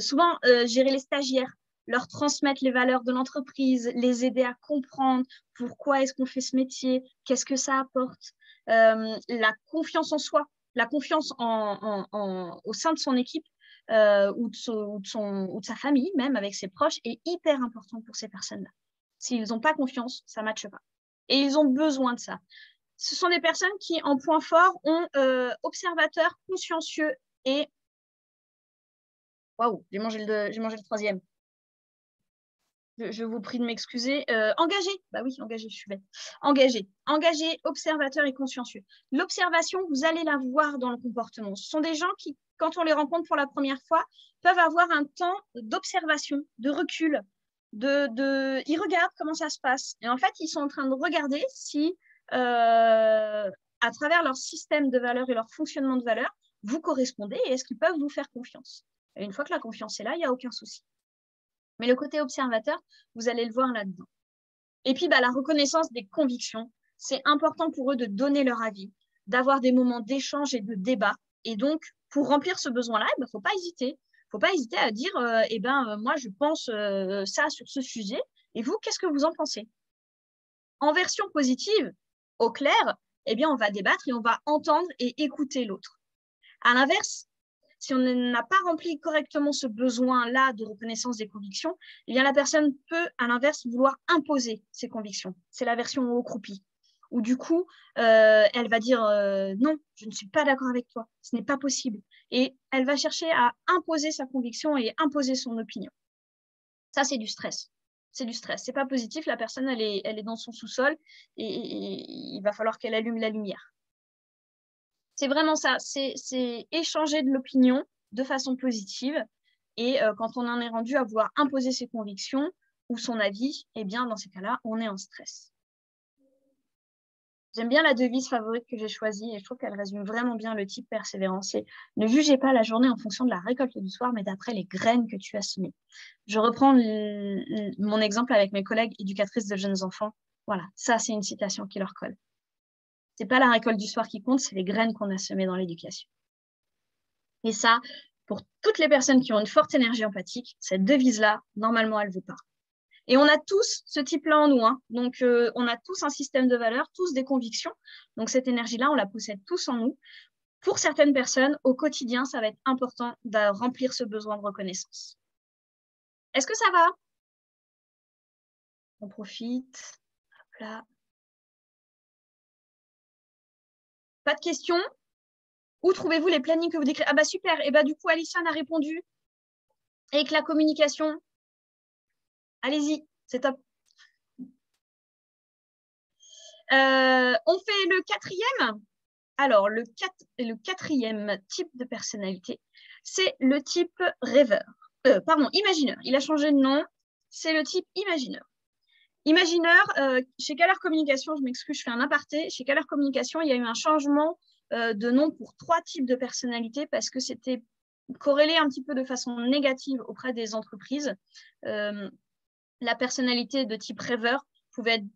souvent gérer les stagiaires, leur transmettre les valeurs de l'entreprise, les aider à comprendre pourquoi est-ce qu'on fait ce métier, qu'est-ce que ça apporte, la confiance en soi, la confiance au sein de son équipe, ou de sa famille, même avec ses proches, est hyper important pour ces personnes-là. S'ils n'ont pas confiance, ça ne matche pas. Et ils ont besoin de ça. Ce sont des personnes qui, en point fort, ont observateur, consciencieux et... Waouh, j'ai mangé le troisième. Je vous prie de m'excuser. Engagé, oui, engagé, je suis bête. Engagé, observateur et consciencieux. L'observation, vous allez la voir dans le comportement. Ce sont des gens qui, quand on les rencontre pour la première fois, peuvent avoir un temps d'observation, de recul. Ils regardent comment ça se passe. Et en fait, ils sont en train de regarder si, à travers leur système de valeurs et leur fonctionnement de valeurs, vous correspondez et est-ce qu'ils peuvent vous faire confiance. Et une fois que la confiance est là, il n'y a aucun souci. Mais le côté observateur, vous allez le voir là-dedans. Et puis, la reconnaissance des convictions. C'est important pour eux de donner leur avis, d'avoir des moments d'échange et de débat. Et donc, pour remplir ce besoin-là, il ne faut pas hésiter. Il ne faut pas hésiter à dire, moi, je pense ça sur ce sujet. Et vous, qu'est-ce que vous en pensez? En version positive, au clair, on va débattre et on va entendre et écouter l'autre. À l'inverse, si on n'a pas rempli correctement ce besoin-là de reconnaissance des convictions, la personne peut, à l'inverse, vouloir imposer ses convictions. C'est la version au croupi. Où du coup, elle va dire non, je ne suis pas d'accord avec toi, ce n'est pas possible. Et elle va chercher à imposer sa conviction et imposer son opinion. Ça, c'est du stress. C'est du stress. C'est pas positif. La personne, elle est dans son sous-sol et il va falloir qu'elle allume la lumière. C'est vraiment ça. C'est échanger de l'opinion de façon positive. Et quand on en est rendu à vouloir imposer ses convictions ou son avis, dans ces cas-là, on est en stress. J'aime bien la devise favorite que j'ai choisie et je trouve qu'elle résume vraiment bien le type persévérance. C'est ne jugez pas la journée en fonction de la récolte du soir, mais d'après les graines que tu as semées. Je reprends mon exemple avec mes collègues éducatrices de jeunes enfants. Voilà, ça c'est une citation qui leur colle. C'est pas la récolte du soir qui compte, c'est les graines qu'on a semées dans l'éducation. Et ça, pour toutes les personnes qui ont une forte énergie empathique, cette devise-là, normalement, elle vous parle. Et on a tous ce type-là en nous. Donc, on a tous un système de valeurs, tous des convictions. Donc, cette énergie-là, on la possède tous en nous. Pour certaines personnes, au quotidien, ça va être important de remplir ce besoin de reconnaissance. Est-ce que ça va? On profite. Hop là. Pas de questions? Où trouvez-vous les plannings que vous décrivez? Ah super. Et du coup, Aliciane a répondu. Et que la communication... Allez-y, c'est top. On fait le quatrième. Alors, le quatrième type de personnalité, c'est le type rêveur. Imagineur. Il a changé de nom. C'est le type imagineur. Imagineur, chez Keller Communication, je m'excuse, je fais un aparté. Chez Keller Communication, il y a eu un changement de nom pour 3 types de personnalités parce que c'était corrélé un petit peu de façon négative auprès des entreprises. La personnalité de type rêveur pouvait être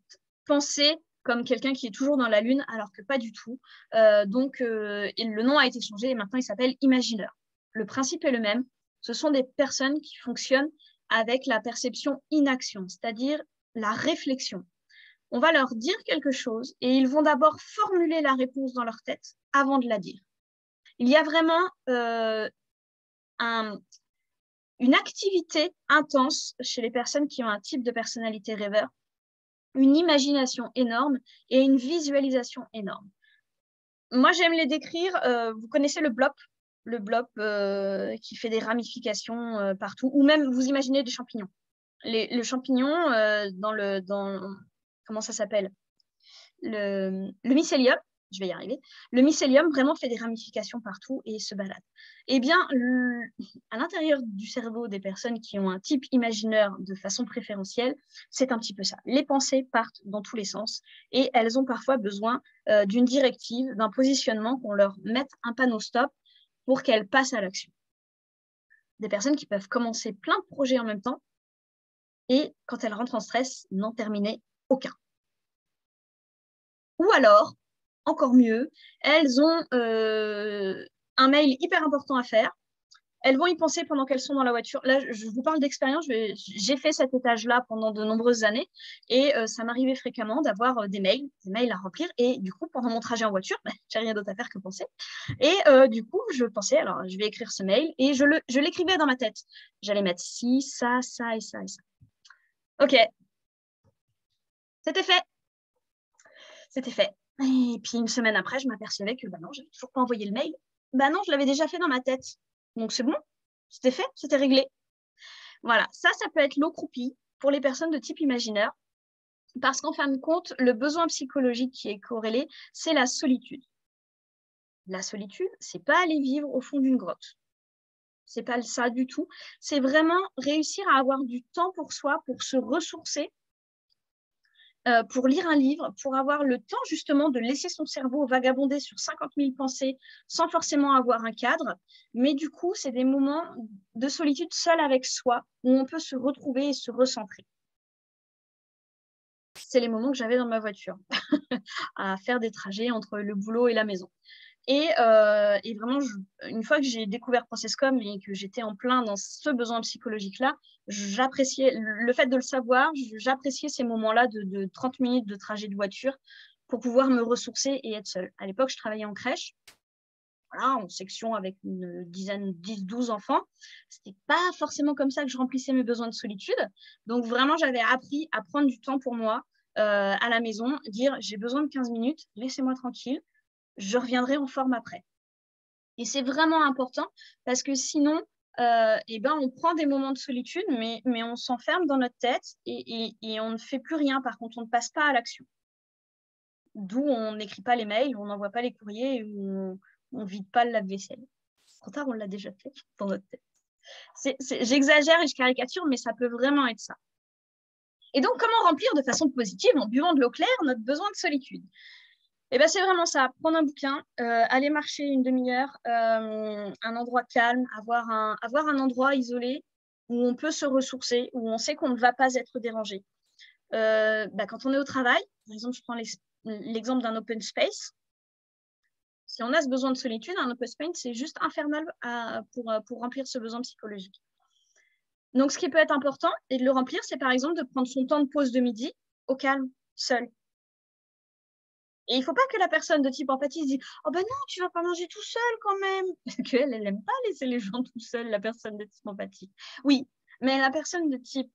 pensée comme quelqu'un qui est toujours dans la lune, alors que pas du tout. Donc, le nom a été changé et maintenant, il s'appelle imagineur. Le principe est le même. Ce sont des personnes qui fonctionnent avec la perception inaction, c'est-à-dire la réflexion. On va leur dire quelque chose et ils vont d'abord formuler la réponse dans leur tête avant de la dire. Il y a vraiment une activité intense chez les personnes qui ont un type de personnalité rêveur, une imagination énorme et une visualisation énorme. Moi, j'aime les décrire. Vous connaissez le blop qui fait des ramifications partout, ou même vous imaginez des champignons. Le champignon comment ça s'appelle? Le mycélium, je vais y arriver. Le mycélium vraiment fait des ramifications partout et se balade. Eh bien, à l'intérieur du cerveau des personnes qui ont un type imagineur de façon préférentielle, c'est un petit peu ça. Les pensées partent dans tous les sens et elles ont parfois besoin d'une directive, d'un positionnement, qu'on leur mette un panneau stop pour qu'elles passent à l'action. Des personnes qui peuvent commencer plein de projets en même temps et, quand elles rentrent en stress, n'en terminer aucun. Ou alors, encore mieux, elles ont un mail hyper important à faire. Elles vont y penser pendant qu'elles sont dans la voiture. Là, je vous parle d'expérience. J'ai fait cet étage-là pendant de nombreuses années et ça m'arrivait fréquemment d'avoir des mails à remplir. Et du coup, pendant mon trajet en voiture, j'ai rien d'autre à faire que penser. Et du coup, je pensais, alors je vais écrire ce mail et je l'écrivais dans ma tête. J'allais mettre ci, ça, ça et ça et ça. OK. C'était fait. C'était fait. Et puis, une semaine après, je m'apercevais que non, je n'avais toujours pas envoyé le mail. Non, je l'avais déjà fait dans ma tête. Donc, c'est bon. C'était fait, c'était réglé. Voilà, ça peut être l'eau croupie pour les personnes de type imaginaire. Parce qu'en fin de compte, le besoin psychologique qui est corrélé, c'est la solitude. La solitude, c'est pas aller vivre au fond d'une grotte. C'est pas ça du tout. C'est vraiment réussir à avoir du temps pour soi, pour se ressourcer, pour lire un livre, pour avoir le temps justement de laisser son cerveau vagabonder sur 50 000 pensées sans forcément avoir un cadre. Mais du coup, c'est des moments de solitude seul avec soi où on peut se retrouver et se recentrer. C'est les moments que j'avais dans ma voiture, à faire des trajets entre le boulot et la maison. Et vraiment, une fois que j'ai découvert ProcessCom et que j'étais en plein dans ce besoin psychologique-là, j'appréciais le fait de le savoir, j'appréciais ces moments-là de 30 minutes de trajet de voiture pour pouvoir me ressourcer et être seule. À l'époque, je travaillais en crèche, voilà, en section avec une dizaine, 10, 12 enfants. C'était pas forcément comme ça que je remplissais mes besoins de solitude. Donc vraiment, j'avais appris à prendre du temps pour moi à la maison, dire j'ai besoin de 15 minutes, laissez-moi tranquille. Je reviendrai en forme après. Et c'est vraiment important parce que sinon, on prend des moments de solitude, mais on s'enferme dans notre tête et on ne fait plus rien. Par contre, on ne passe pas à l'action. D'où on n'écrit pas les mails, on n'envoie pas les courriers, on ne vide pas le lave-vaisselle. Trop tard, on l'a déjà fait dans notre tête. J'exagère et je caricature, mais ça peut vraiment être ça. Et donc, comment remplir de façon positive, en buvant de l'eau claire, notre besoin de solitude ? C'est vraiment ça, prendre un bouquin, aller marcher une demi-heure, un endroit calme, avoir un endroit isolé où on peut se ressourcer, où on sait qu'on ne va pas être dérangé. Quand on est au travail, par exemple, je prends l'exemple d'un open space. Si on a ce besoin de solitude, un open space, c'est juste infernal pour remplir ce besoin psychologique. Donc, ce qui peut être important et de le remplir, c'est par exemple de prendre son temps de pause de midi au calme, seul. Et il ne faut pas que la personne de type empathie se dise « Oh ben non, tu ne vas pas manger tout seul quand même !» Parce qu'elle n'aime pas laisser les gens tout seuls, la personne de type empathie. Oui, mais la personne de type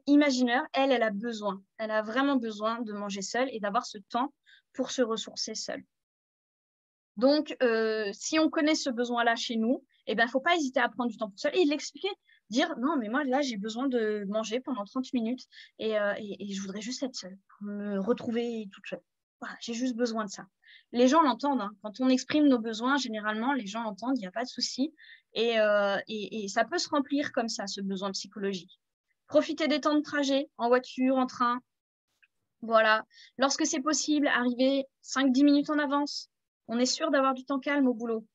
imagineur, elle a besoin. Elle a vraiment besoin de manger seule et d'avoir ce temps pour se ressourcer seule. Donc, si on connaît ce besoin-là chez nous, il ne faut pas hésiter à prendre du temps pour seul et l'expliquer. Dire non, mais moi, là, j'ai besoin de manger pendant 30 minutes et je voudrais juste être seule pour me retrouver toute seule. Voilà, j'ai juste besoin de ça. Les gens l'entendent. Hein. Quand on exprime nos besoins, généralement, les gens l'entendent, il n'y a pas de souci. Et ça peut se remplir comme ça, ce besoin psychologique. Profiter des temps de trajet, en voiture, en train. Voilà. Lorsque c'est possible, arriver 5-10 minutes en avance. On est sûr d'avoir du temps calme au boulot.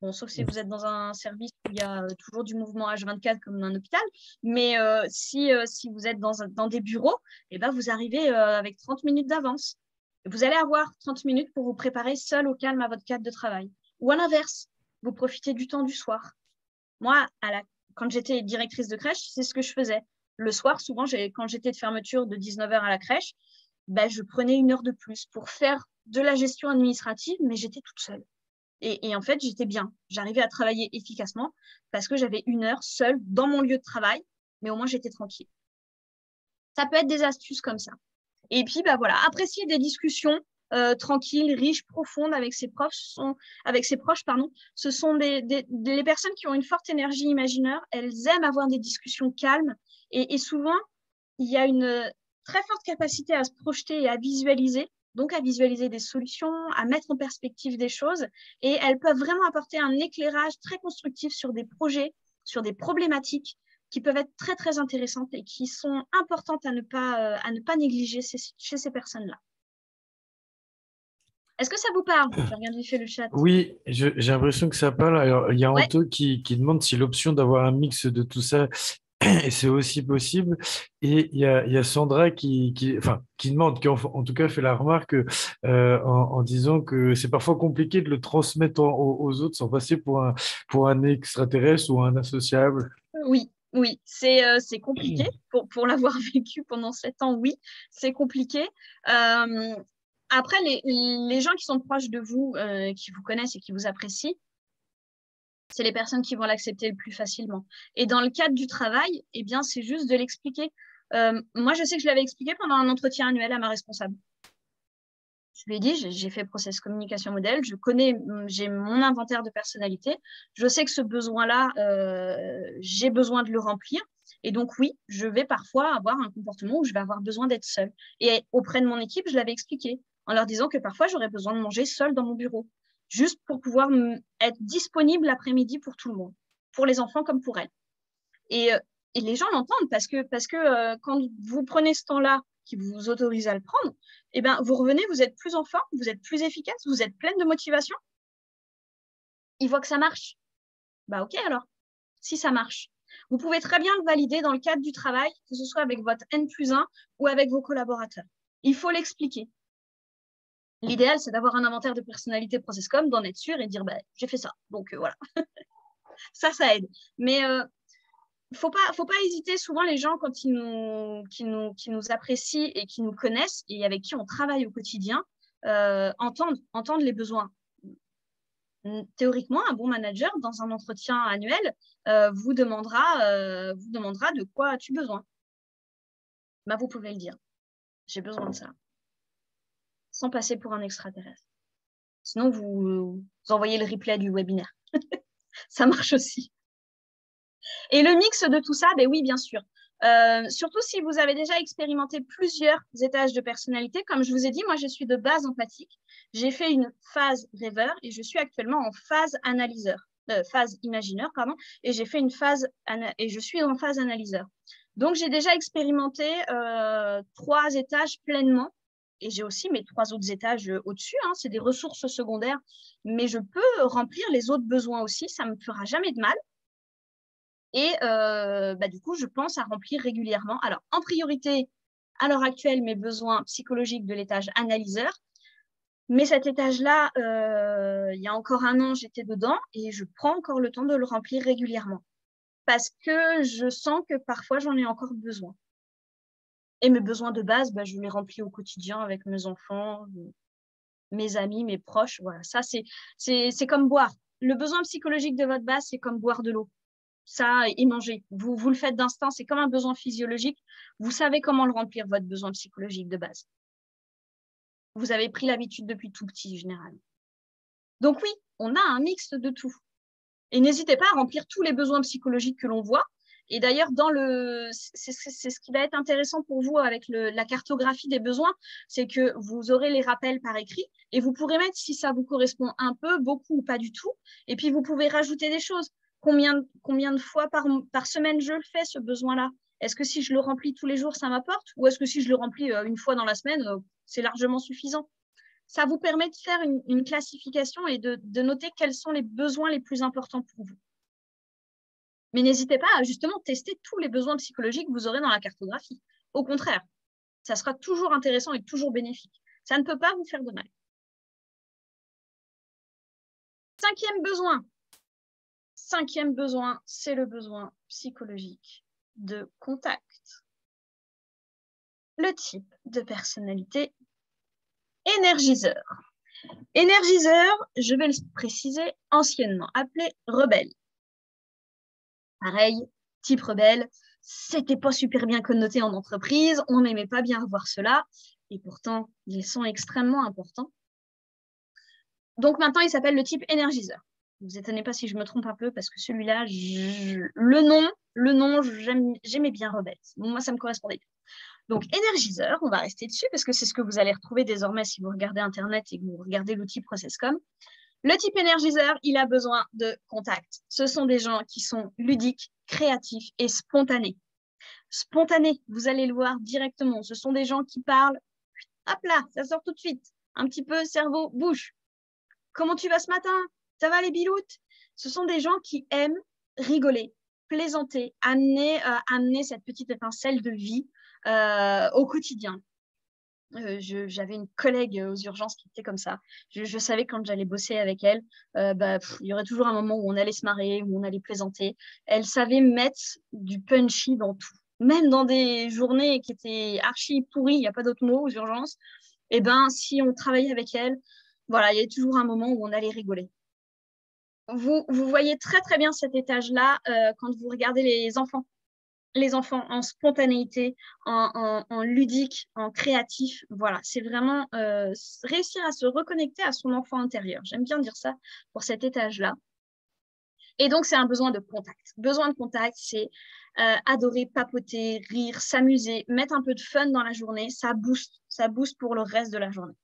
Bon, sauf si vous êtes dans un service où il y a toujours du mouvement H24 comme dans un hôpital. Mais si vous êtes dans des bureaux, vous arrivez avec 30 minutes d'avance. Vous allez avoir 30 minutes pour vous préparer seul au calme à votre cadre de travail. Ou à l'inverse, vous profitez du temps du soir. Moi, quand j'étais directrice de crèche, c'est ce que je faisais. Le soir, souvent, quand j'étais de fermeture de 19h à la crèche, je prenais 1 heure de plus pour faire de la gestion administrative, mais j'étais toute seule. Et en fait, j'étais bien. J'arrivais à travailler efficacement parce que j'avais 1 heure seule dans mon lieu de travail, mais au moins, j'étais tranquille. Ça peut être des astuces comme ça. Et puis, apprécier des discussions tranquilles, riches, profondes avec ses proches. Ce sont les personnes qui ont une forte énergie imaginaire. Elles aiment avoir des discussions calmes. Et souvent, il y a une très forte capacité à se projeter et à visualiser. Donc, à visualiser des solutions, à mettre en perspective des choses. Et elles peuvent vraiment apporter un éclairage très constructif sur des projets, sur des problématiques qui peuvent être très, très intéressantes et qui sont importantes à ne pas négliger chez ces personnes-là. Est-ce que ça vous parle? Je regarde vite fait le chat. Oui, j'ai l'impression que ça parle. Alors, il y a Anto qui demande si l'option d'avoir un mix de tout ça, c'est aussi possible. Et il y a Sandra qui demande, qui en tout cas fait la remarque en disant que c'est parfois compliqué de le transmettre aux autres sans passer pour un extraterrestre ou un associable. Oui, c'est compliqué. Pour l'avoir vécu pendant 7 ans, oui, c'est compliqué. Après, les gens qui sont proches de vous, qui vous connaissent et qui vous apprécient, c'est les personnes qui vont l'accepter le plus facilement. Et dans le cadre du travail, c'est juste de l'expliquer. Moi, je sais que je l'avais expliqué pendant un entretien annuel à ma responsable. Je lui ai dit, j'ai fait process communication modèle, j'ai mon inventaire de personnalité, je sais que ce besoin-là, j'ai besoin de le remplir. Et donc, oui, je vais parfois avoir un comportement où je vais avoir besoin d'être seule. Et auprès de mon équipe, je l'avais expliqué en leur disant que parfois, j'aurais besoin de manger seule dans mon bureau, juste pour pouvoir être disponible l'après-midi pour tout le monde, pour les enfants comme pour elles. Et les gens l'entendent parce que quand vous prenez ce temps-là, qui vous autorise à le prendre, eh ben, vous revenez, vous êtes plus en forme, vous êtes plus efficace, vous êtes pleine de motivation. Il voit que ça marche. Bah ok alors, si ça marche. Vous pouvez très bien le valider dans le cadre du travail, que ce soit avec votre N+1 ou avec vos collaborateurs. Il faut l'expliquer. L'idéal, c'est d'avoir un inventaire de personnalité ProcessCom, d'en être sûr et de dire bah, j'ai fait ça. Donc voilà, ça aide. Mais faut pas hésiter. Souvent, les gens, quand qui nous apprécient et qui nous connaissent et avec qui on travaille au quotidien, entendent les besoins. Théoriquement, un bon manager, dans un entretien annuel, vous demandera de quoi as-tu besoin. Bah, vous pouvez le dire. J'ai besoin de ça. Sans passer pour un extraterrestre. Sinon, vous envoyez le replay du webinaire. Ça marche aussi. Et le mix de tout ça, ben oui, bien sûr. Surtout si vous avez déjà expérimenté plusieurs étages de personnalité. Comme je vous ai dit, moi, je suis de base empathique. J'ai fait une phase rêveur et je suis actuellement en phase phase imagineur, pardon. Et j'ai fait une phase et je suis en phase analyseur. Donc, j'ai déjà expérimenté 3 étages pleinement. Et j'ai aussi mes 3 autres étages au-dessus. Hein, c'est des ressources secondaires. Mais je peux remplir les autres besoins aussi. Ça ne me fera jamais de mal. Et du coup, je pense à remplir régulièrement. Alors, en priorité, à l'heure actuelle, mes besoins psychologiques de l'étage analyseur. Mais cet étage-là, il y a encore 1 an, j'étais dedans et je prends encore le temps de le remplir régulièrement. Parce que je sens que parfois, j'en ai encore besoin. Et mes besoins de base, je les remplis au quotidien avec mes enfants, mes amis, mes proches. Voilà, ça, c'est comme boire. Le besoin psychologique de votre base, c'est comme boire de l'eau. Ça et manger. Vous le faites d'instinct, c'est comme un besoin physiologique. Vous savez comment le remplir, votre besoin psychologique de base. Vous avez pris l'habitude depuis tout petit, généralement. Donc oui, on a un mix de tout. Et n'hésitez pas à remplir tous les besoins psychologiques que l'on voit. Et d'ailleurs, c'est ce qui va être intéressant pour vous avec la cartographie des besoins, c'est que vous aurez les rappels par écrit et vous pourrez mettre si ça vous correspond un peu, beaucoup ou pas du tout. Et puis, vous pouvez rajouter des choses. Combien de fois par semaine je le fais, ce besoin-là? Est-ce que si je le remplis tous les jours, ça m'apporte? Ou est-ce que si je le remplis une fois dans la semaine, c'est largement suffisant? Ça vous permet de faire une classification et de noter quels sont les besoins les plus importants pour vous. Mais n'hésitez pas à justement tester tous les besoins psychologiques que vous aurez dans la cartographie. Au contraire, ça sera toujours intéressant et toujours bénéfique. Ça ne peut pas vous faire de mal. 5e besoin. 5e besoin, c'est le besoin psychologique de contact. Le type de personnalité énergiseur. Énergiseur, je vais le préciser, anciennement appelé rebelle. Pareil, type rebelle, c'était pas super bien connoté en entreprise, on n'aimait pas bien voir cela, et pourtant, ils sont extrêmement importants. Donc maintenant, il s'appelle le type énergiseur. Ne vous étonnez pas si je me trompe un peu, parce que celui-là, le nom, j'aimais bien rebelle. Moi, ça me correspondait. Donc, énergiseur, on va rester dessus, parce que c'est ce que vous allez retrouver désormais si vous regardez Internet et que vous regardez l'outil ProcessCom. Le type énergiseur, il a besoin de contact. Ce sont des gens qui sont ludiques, créatifs et spontanés. Spontanés, vous allez le voir directement. Ce sont des gens qui parlent, hop là, ça sort tout de suite. Un petit peu cerveau, bouche. Comment tu vas ce matin? Ça va les biloutes? Ce sont des gens qui aiment rigoler, plaisanter, amener cette petite étincelle de vie au quotidien. J'avais une collègue aux urgences qui était comme ça. Je savais quand j'allais bosser avec elle, il y aurait toujours un moment où on allait se marrer, où on allait plaisanter. Elle savait mettre du punchy dans tout. Même dans des journées qui étaient archi pourries, il n'y a pas d'autre mot aux urgences, et si on travaillait avec elle, voilà, il y avait toujours un moment où on allait rigoler. Vous voyez très très bien cet étage-là quand vous regardez les enfants. Les enfants en spontanéité, en ludique, en créatif. Voilà, c'est vraiment réussir à se reconnecter à son enfant intérieur. J'aime bien dire ça pour cet étage-là. Et donc, c'est un besoin de contact. Besoin de contact, c'est adorer, papoter, rire, s'amuser, mettre un peu de fun dans la journée. Ça booste pour le reste de la journée.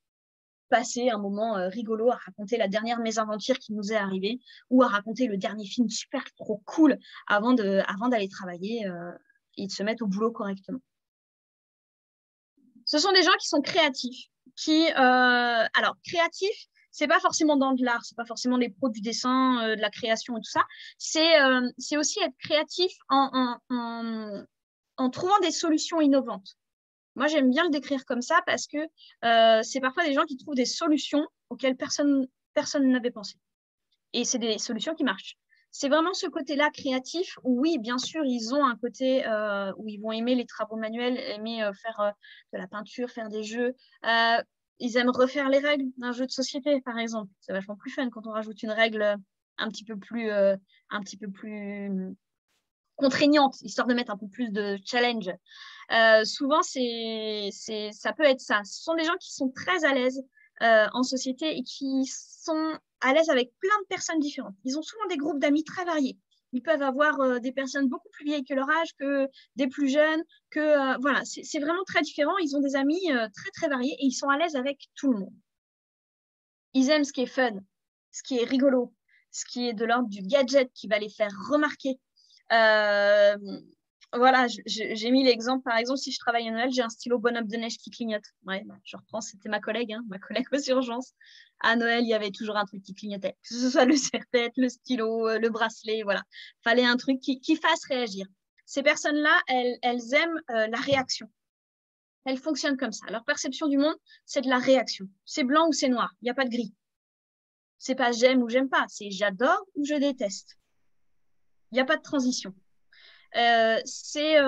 Passer un moment rigolo à raconter la dernière mésaventure qui nous est arrivée ou à raconter le dernier film super trop cool avant d'aller travailler et de se mettre au boulot correctement. Ce sont des gens qui sont créatifs, alors créatifs, c'est pas forcément dans de l'art, c'est pas forcément les pros du dessin, de la création et tout ça. C'est aussi être créatif en trouvant des solutions innovantes. Moi, j'aime bien le décrire comme ça parce que c'est parfois des gens qui trouvent des solutions auxquelles personne n'avait pensé. Et c'est des solutions qui marchent. C'est vraiment ce côté-là créatif où, oui, bien sûr, ils ont un côté où ils vont aimer les travaux manuels, aimer faire de la peinture, faire des jeux. Ils aiment refaire les règles d'un jeu de société, par exemple. C'est vachement plus fun quand on rajoute une règle un petit peu plus contraignante, histoire de mettre un peu plus de challenge. Souvent, ça peut être ça. Ce sont des gens qui sont très à l'aise en société et qui sont à l'aise avec plein de personnes différentes. Ils ont souvent des groupes d'amis très variés. Ils peuvent avoir des personnes beaucoup plus vieilles que leur âge, que des plus jeunes, voilà, c'est vraiment très différent. Ils ont des amis très, très variés et ils sont à l'aise avec tout le monde. Ils aiment ce qui est fun, ce qui est rigolo, ce qui est de l'ordre du gadget qui va les faire remarquer. Voilà, j'ai mis l'exemple, par exemple, si je travaille à Noël, j'ai un stylo bonhomme de neige qui clignote. Ouais, je reprends, c'était ma collègue aux urgences. À Noël, il y avait toujours un truc qui clignotait, que ce soit le serre-tête, le stylo, le bracelet, voilà. Fallait un truc qui fasse réagir. Ces personnes-là, elles aiment la réaction. Elles fonctionnent comme ça. Leur perception du monde, c'est de la réaction. C'est blanc ou c'est noir, il n'y a pas de gris. C'est pas j'aime ou j'aime pas, c'est j'adore ou je déteste. Il n'y a pas de transition. C'est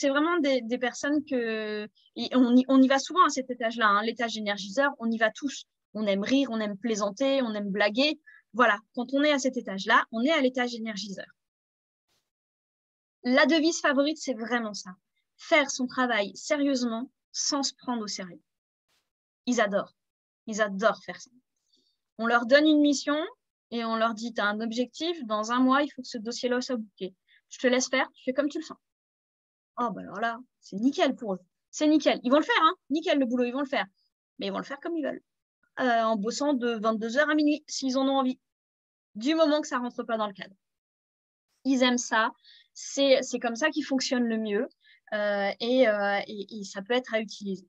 vraiment des personnes que on y va souvent à cet étage-là, hein, l'étage énergiseur, on y va tous. On aime rire, on aime plaisanter, on aime blaguer. Voilà, quand on est à cet étage-là, on est à l'étage énergiseur. La devise favorite, c'est vraiment ça. Faire son travail sérieusement sans se prendre au sérieux. Ils adorent faire ça. On leur donne une mission et on leur dit, tu as un objectif, dans 1 mois, il faut que ce dossier-là soit bouclé. Je te laisse faire, tu fais comme tu le sens. Oh, bah alors là, c'est nickel pour eux. C'est nickel. Ils vont le faire, hein. Nickel le boulot, ils vont le faire. Mais ils vont le faire comme ils veulent. En bossant de 22h à minuit, s'ils en ont envie. Du moment que ça ne rentre pas dans le cadre. Ils aiment ça. C'est comme ça qu'ils fonctionnent le mieux. Et ça peut être à utiliser.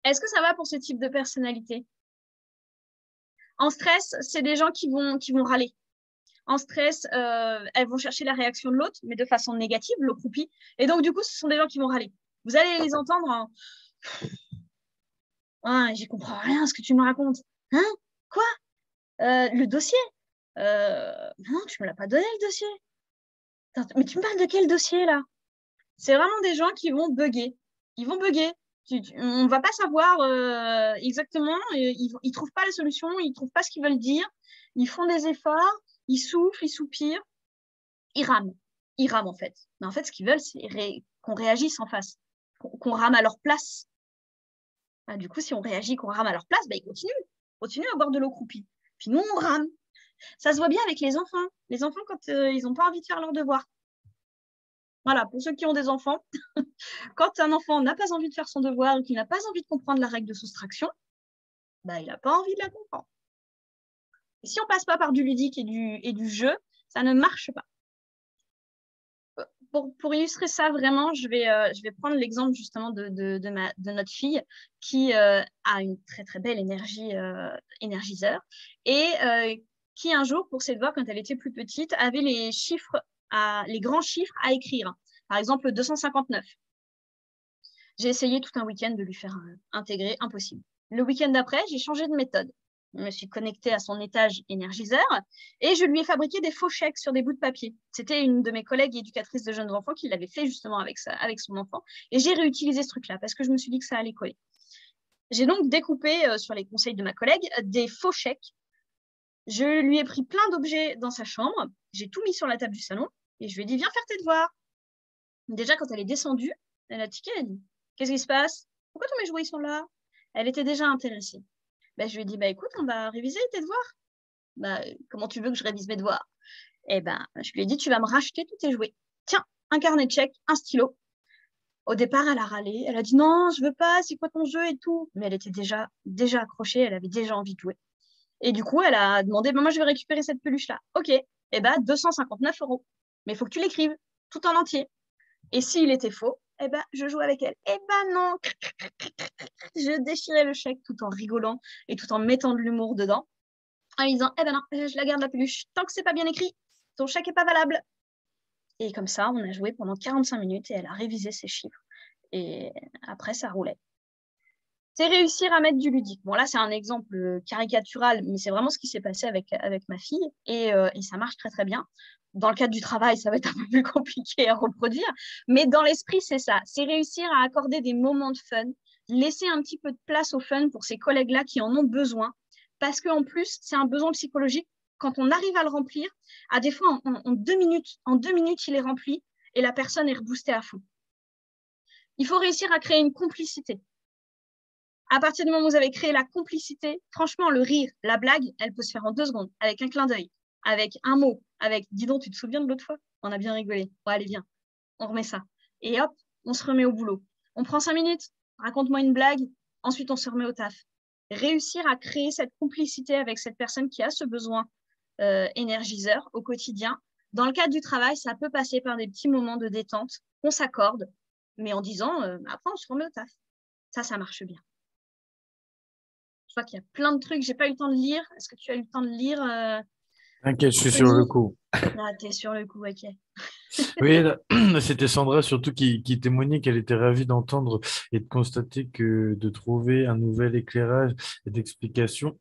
Est-ce que ça va pour ce type de personnalité? En stress, c'est des gens qui vont râler. En stress, elles vont chercher la réaction de l'autre, mais de façon négative, le croupi. Et donc, du coup, ce sont des gens qui vont râler. Vous allez les entendre en « j'y comprends rien à ce que tu me racontes. Hein? Quoi? Le dossier? Non, tu me l'as pas donné, le dossier. Attends, mais tu me parles de quel dossier, là? » C'est vraiment des gens qui vont bugger. Ils vont bugger. On ne va pas savoir exactement. Ils ne trouvent pas la solution, ils ne trouvent pas ce qu'ils veulent dire. Ils font des efforts, ils soufflent, ils soupirent. Ils rament en fait. Mais en fait, ce qu'ils veulent, c'est qu'on réagisse en face, qu'on rame à leur place. Du coup, si on réagit, qu'on rame à leur place, ils continuent à bord de l'eau croupie. Puis nous, on rame. Ça se voit bien avec les enfants. Les enfants, quand ils n'ont pas envie de faire leurs devoirs. Voilà, pour ceux qui ont des enfants, quand un enfant n'a pas envie de faire son devoir ou qu'il n'a pas envie de comprendre la règle de soustraction, il n'a pas envie de la comprendre. Et si on ne passe pas par du ludique et du jeu, ça ne marche pas. Pour illustrer ça vraiment, je vais prendre l'exemple justement de notre fille qui a une très très belle énergie énergiseur et qui un jour pour ses devoirs quand elle était plus petite avait les grands chiffres à écrire. Par exemple 259. J'ai essayé tout un week-end de lui faire intégrer, impossible. Le week-end d'après, j'ai changé de méthode. Je me suis connectée à son étage énergiseur et je lui ai fabriqué des faux chèques sur des bouts de papier. C'était une de mes collègues éducatrices de jeunes enfants qui l'avait fait justement avec son enfant. Et j'ai réutilisé ce truc-là parce que je me suis dit que ça allait coller. J'ai donc découpé, sur les conseils de ma collègue, des faux chèques. Je lui ai pris plein d'objets dans sa chambre. J'ai tout mis sur la table du salon et je lui ai dit, viens faire tes devoirs. Déjà, quand elle est descendue, elle a tiqué, elle a dit, qu'est-ce qui se passe? Pourquoi tous mes jouets sont là? Elle était déjà intéressée. Je lui ai dit, écoute, on va réviser tes devoirs. Comment tu veux que je révise mes devoirs? Je lui ai dit, tu vas me racheter tous tes jouets. Tiens, un carnet de chèques, un stylo. Au départ, elle a râlé. Elle a dit, non, je veux pas, c'est quoi ton jeu et tout. Mais elle était déjà accrochée, elle avait déjà envie de jouer. Et du coup, elle a demandé, moi, je vais récupérer cette peluche-là. OK, 259 €. Mais il faut que tu l'écrives tout en entier. Et s'il était faux, Eh ben, je joue avec elle. Eh ben non. Je déchirais le chèque tout en rigolant et tout en mettant de l'humour dedans, en lui disant, eh ben non, je la garde la peluche. Tant que c'est pas bien écrit, ton chèque est pas valable. Et comme ça, on a joué pendant 45 minutes et elle a révisé ses chiffres. Et après, ça roulait. C'est réussir à mettre du ludique. Bon, là, c'est un exemple caricatural, mais c'est vraiment ce qui s'est passé avec ma fille. Et ça marche très, très bien. Dans le cadre du travail, ça va être un peu plus compliqué à reproduire. Mais dans l'esprit, c'est ça. C'est réussir à accorder des moments de fun, laisser un petit peu de place au fun pour ces collègues-là qui en ont besoin. Parce qu'en plus, c'est un besoin psychologique. Quand on arrive à le remplir, à des fois, en 2 minutes, il est rempli et la personne est reboostée à fond. Il faut réussir à créer une complicité. À partir du moment où vous avez créé la complicité, franchement, le rire, la blague, elle peut se faire en 2 secondes, avec un clin d'œil, avec un mot, avec « dis donc, tu te souviens de l'autre fois? On a bien rigolé. Ouais, allez, viens, on remet ça. » Et hop, on se remet au boulot. On prend 5 minutes, raconte-moi une blague, ensuite on se remet au taf. Réussir à créer cette complicité avec cette personne qui a ce besoin énergiseur au quotidien. Dans le cadre du travail, ça peut passer par des petits moments de détente qu'on s'accorde, mais en disant après on se remet au taf. Ça marche bien. Je vois qu'il y a plein de trucs, j'ai pas eu le temps de lire. Est-ce que tu as eu le temps de lire T'inquiète, je suis sur le coup. Ah, t'es sur le coup, ok. Oui, c'était Sandra surtout qui témoignait qu'elle était ravie d'entendre et de constater de trouver un nouvel éclairage et d'explication.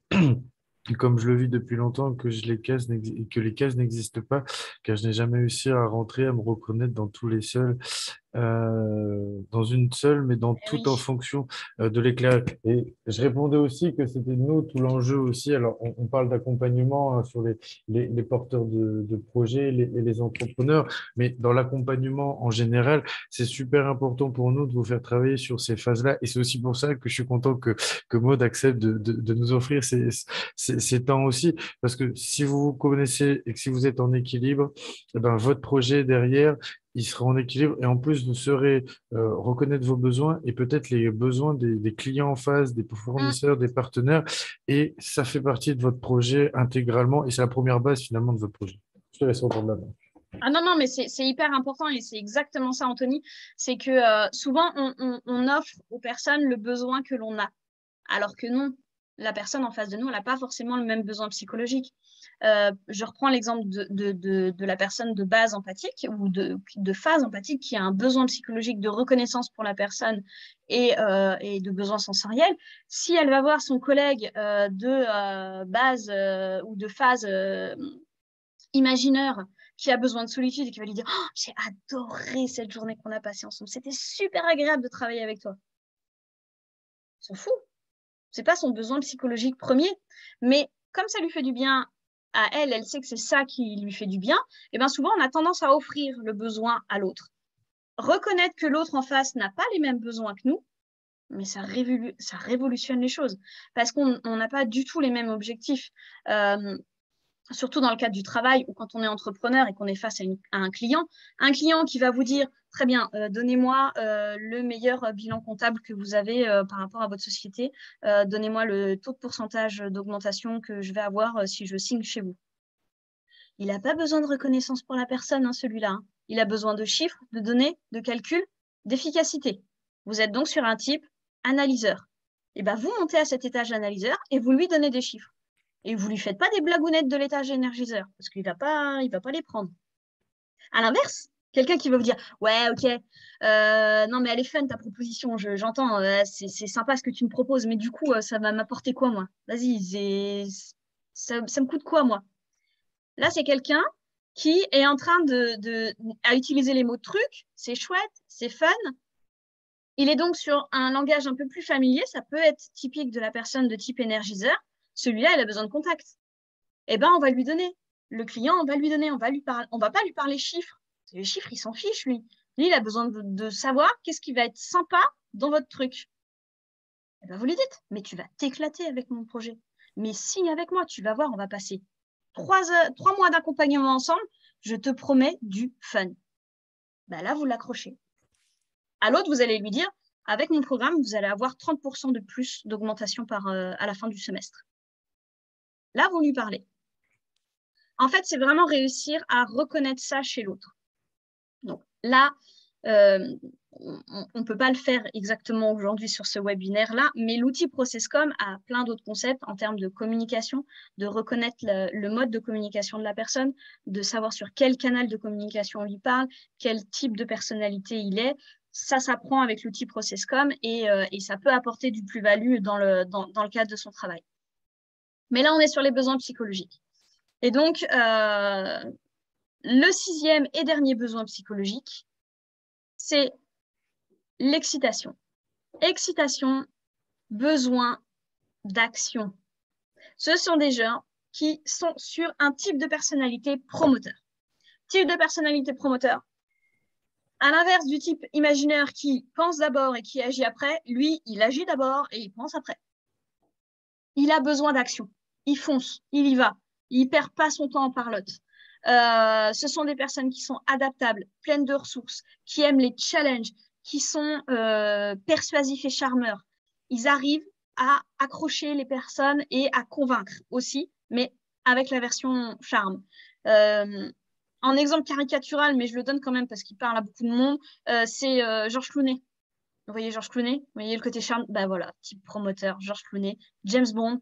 Comme je le vis depuis longtemps, que les cases n'existent pas, car je n'ai jamais réussi à rentrer, à me reconnaître dans tous les seuls, dans une seule, mais dans tout en Oui. fonction de l'éclairage. Et je répondais aussi que c'était nous tout l'enjeu aussi. Alors, on parle d'accompagnement hein, sur les porteurs de projets et les entrepreneurs, mais dans l'accompagnement en général, c'est super important pour nous de vous faire travailler sur ces phases-là. Et c'est aussi pour ça que je suis content que Maud accepte de nous offrir ces temps aussi, parce que si vous vous connaissez et que si vous êtes en équilibre, eh ben, votre projet derrière, il sera en équilibre et en plus, vous saurez reconnaître vos besoins et peut-être les besoins des clients en face, des fournisseurs, des partenaires. Et ça fait partie de votre projet intégralement et c'est la première base finalement de votre projet. Je te laisse reprendre la main. Ah non, non, mais c'est hyper important et c'est exactement ça, Anthony. C'est que souvent, on offre aux personnes le besoin que l'on a, alors que non, la personne en face de nous, elle n'a pas forcément le même besoin psychologique. Je reprends l'exemple de la personne de base empathique ou de phase empathique qui a un besoin psychologique de reconnaissance pour la personne et de besoin sensoriel. Si elle va voir son collègue de base ou de phase imagineur qui a besoin de solitude et qui va lui dire oh, « j'ai adoré cette journée qu'on a passée ensemble, c'était super agréable de travailler avec toi ». On s'en fout. C'est pas son besoin psychologique premier, mais comme ça lui fait du bien à elle, elle sait que c'est ça qui lui fait du bien, et bien souvent on a tendance à offrir le besoin à l'autre. Reconnaître que l'autre en face n'a pas les mêmes besoins que nous, mais ça révolutionne les choses, parce qu'on n'a pas du tout les mêmes objectifs. Surtout dans le cadre du travail ou quand on est entrepreneur et qu'on est face à un client qui va vous dire très bien, donnez-moi le meilleur bilan comptable que vous avez par rapport à votre société, donnez-moi le taux de pourcentage d'augmentation que je vais avoir si je signe chez vous. Il n'a pas besoin de reconnaissance pour la personne, hein, celui-là. Hein. Il a besoin de chiffres, de données, de calculs, d'efficacité. Vous êtes donc sur un type analyseur. Et ben, vous montez à cet étage analyseur et vous lui donnez des chiffres. Et vous ne lui faites pas des blagounettes de l'étage énergiseur, parce qu'il va pas les prendre. À l'inverse, quelqu'un qui va vous dire « Ouais, ok, non mais elle est fun ta proposition, j'entends, c'est sympa ce que tu me proposes, mais du coup, ça va m'apporter quoi moi? Vas-y, ça me coûte quoi moi ?» Là, c'est quelqu'un qui est en train à utiliser les mots truc, c'est chouette, c'est fun. Il est donc sur un langage un peu plus familier, ça peut être typique de la personne de type énergiseur. Celui-là, il a besoin de contact. Eh ben, on va lui donner. Le client, on va lui donner. On va pas lui parler chiffres. Les chiffres, il s'en fiche, lui. Lui, il a besoin de savoir qu'est-ce qui va être sympa dans votre truc. Eh ben, vous lui dites, mais tu vas t'éclater avec mon projet. Mais signe avec moi, tu vas voir, on va passer 3 mois d'accompagnement ensemble. Je te promets du fun. Ben là, vous l'accrochez. À l'autre, vous allez lui dire, avec mon programme, vous allez avoir 30% de plus d'augmentation à la fin du semestre. Là, vous lui parlez. En fait, c'est vraiment réussir à reconnaître ça chez l'autre. Donc là, on ne peut pas le faire exactement aujourd'hui sur ce webinaire-là, mais l'outil ProcessCom a plein d'autres concepts en termes de communication, de reconnaître le mode de communication de la personne, de savoir sur quel canal de communication on lui parle, quel type de personnalité il est. Ça s'apprend avec l'outil ProcessCom et ça peut apporter du plus-value dans le cadre de son travail. Mais là, on est sur les besoins psychologiques. Et donc, le 6e et dernier besoin psychologique, c'est l'excitation. Excitation, besoin d'action. Ce sont des gens qui sont sur un type de personnalité promoteur. Type de personnalité promoteur. À l'inverse du type imaginaire qui pense d'abord et qui agit après, lui, il agit d'abord et il pense après. Il a besoin d'action. Il fonce, il y va. Il ne perd pas son temps en parlotte. Ce sont des personnes qui sont adaptables, pleines de ressources, qui aiment les challenges, qui sont persuasifs et charmeurs. Ils arrivent à accrocher les personnes et à convaincre aussi, mais avec la version charme. En exemple caricatural, mais je le donne quand même parce qu'il parle à beaucoup de monde, c'est George Clooney. Vous voyez George Clooney? Vous voyez le côté charme? Ben voilà, type promoteur, George Clooney, James Bond.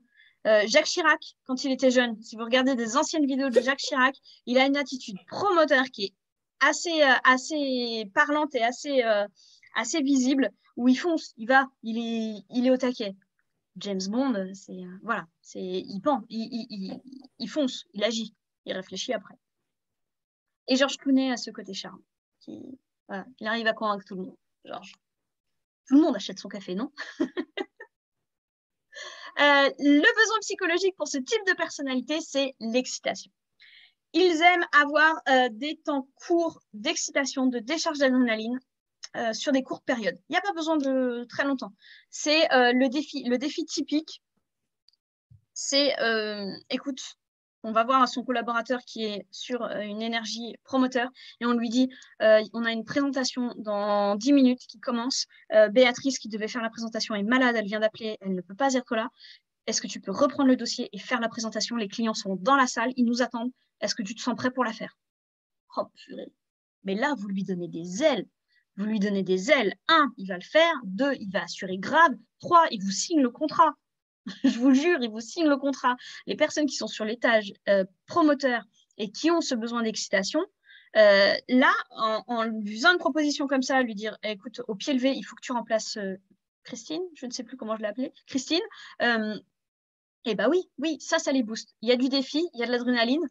Jacques Chirac, quand il était jeune, si vous regardez des anciennes vidéos de Jacques Chirac, il a une attitude promoteur qui est assez parlante et assez visible, où il fonce, il va, il est au taquet. James Bond, il pense, il fonce, il agit, il réfléchit après. Et George Clooney a ce côté charme. Voilà, il arrive à convaincre tout le monde. George. Tout le monde achète son café, non? Le besoin psychologique pour ce type de personnalité, c'est l'excitation. Ils aiment avoir des temps courts d'excitation, de décharge d'adrénaline sur des courtes périodes. Il n'y a pas besoin de très longtemps. C'est le défi typique. C'est, écoute, on va voir son collaborateur qui est sur une énergie promoteur et on lui dit, on a une présentation dans 10 minutes qui commence. Béatrice, qui devait faire la présentation, est malade, elle vient d'appeler, elle ne peut pas être là. Est-ce que tu peux reprendre le dossier et faire la présentation? Les clients sont dans la salle, ils nous attendent. Est-ce que tu te sens prêt pour la faire? Oh purée. Mais là, vous lui donnez des ailes. Vous lui donnez des ailes. 1, il va le faire. 2, il va assurer grave. 3, il vous signe le contrat. Je vous jure, il vous signe le contrat. Les personnes qui sont sur l'étage promoteur et qui ont ce besoin d'excitation, là, en lui faisant une proposition comme ça, lui dire, écoute, au pied levé, il faut que tu remplaces Christine, je ne sais plus comment je l'ai appelée, Christine, et bah oui, ça les booste. Il y a du défi, il y a de l'adrénaline,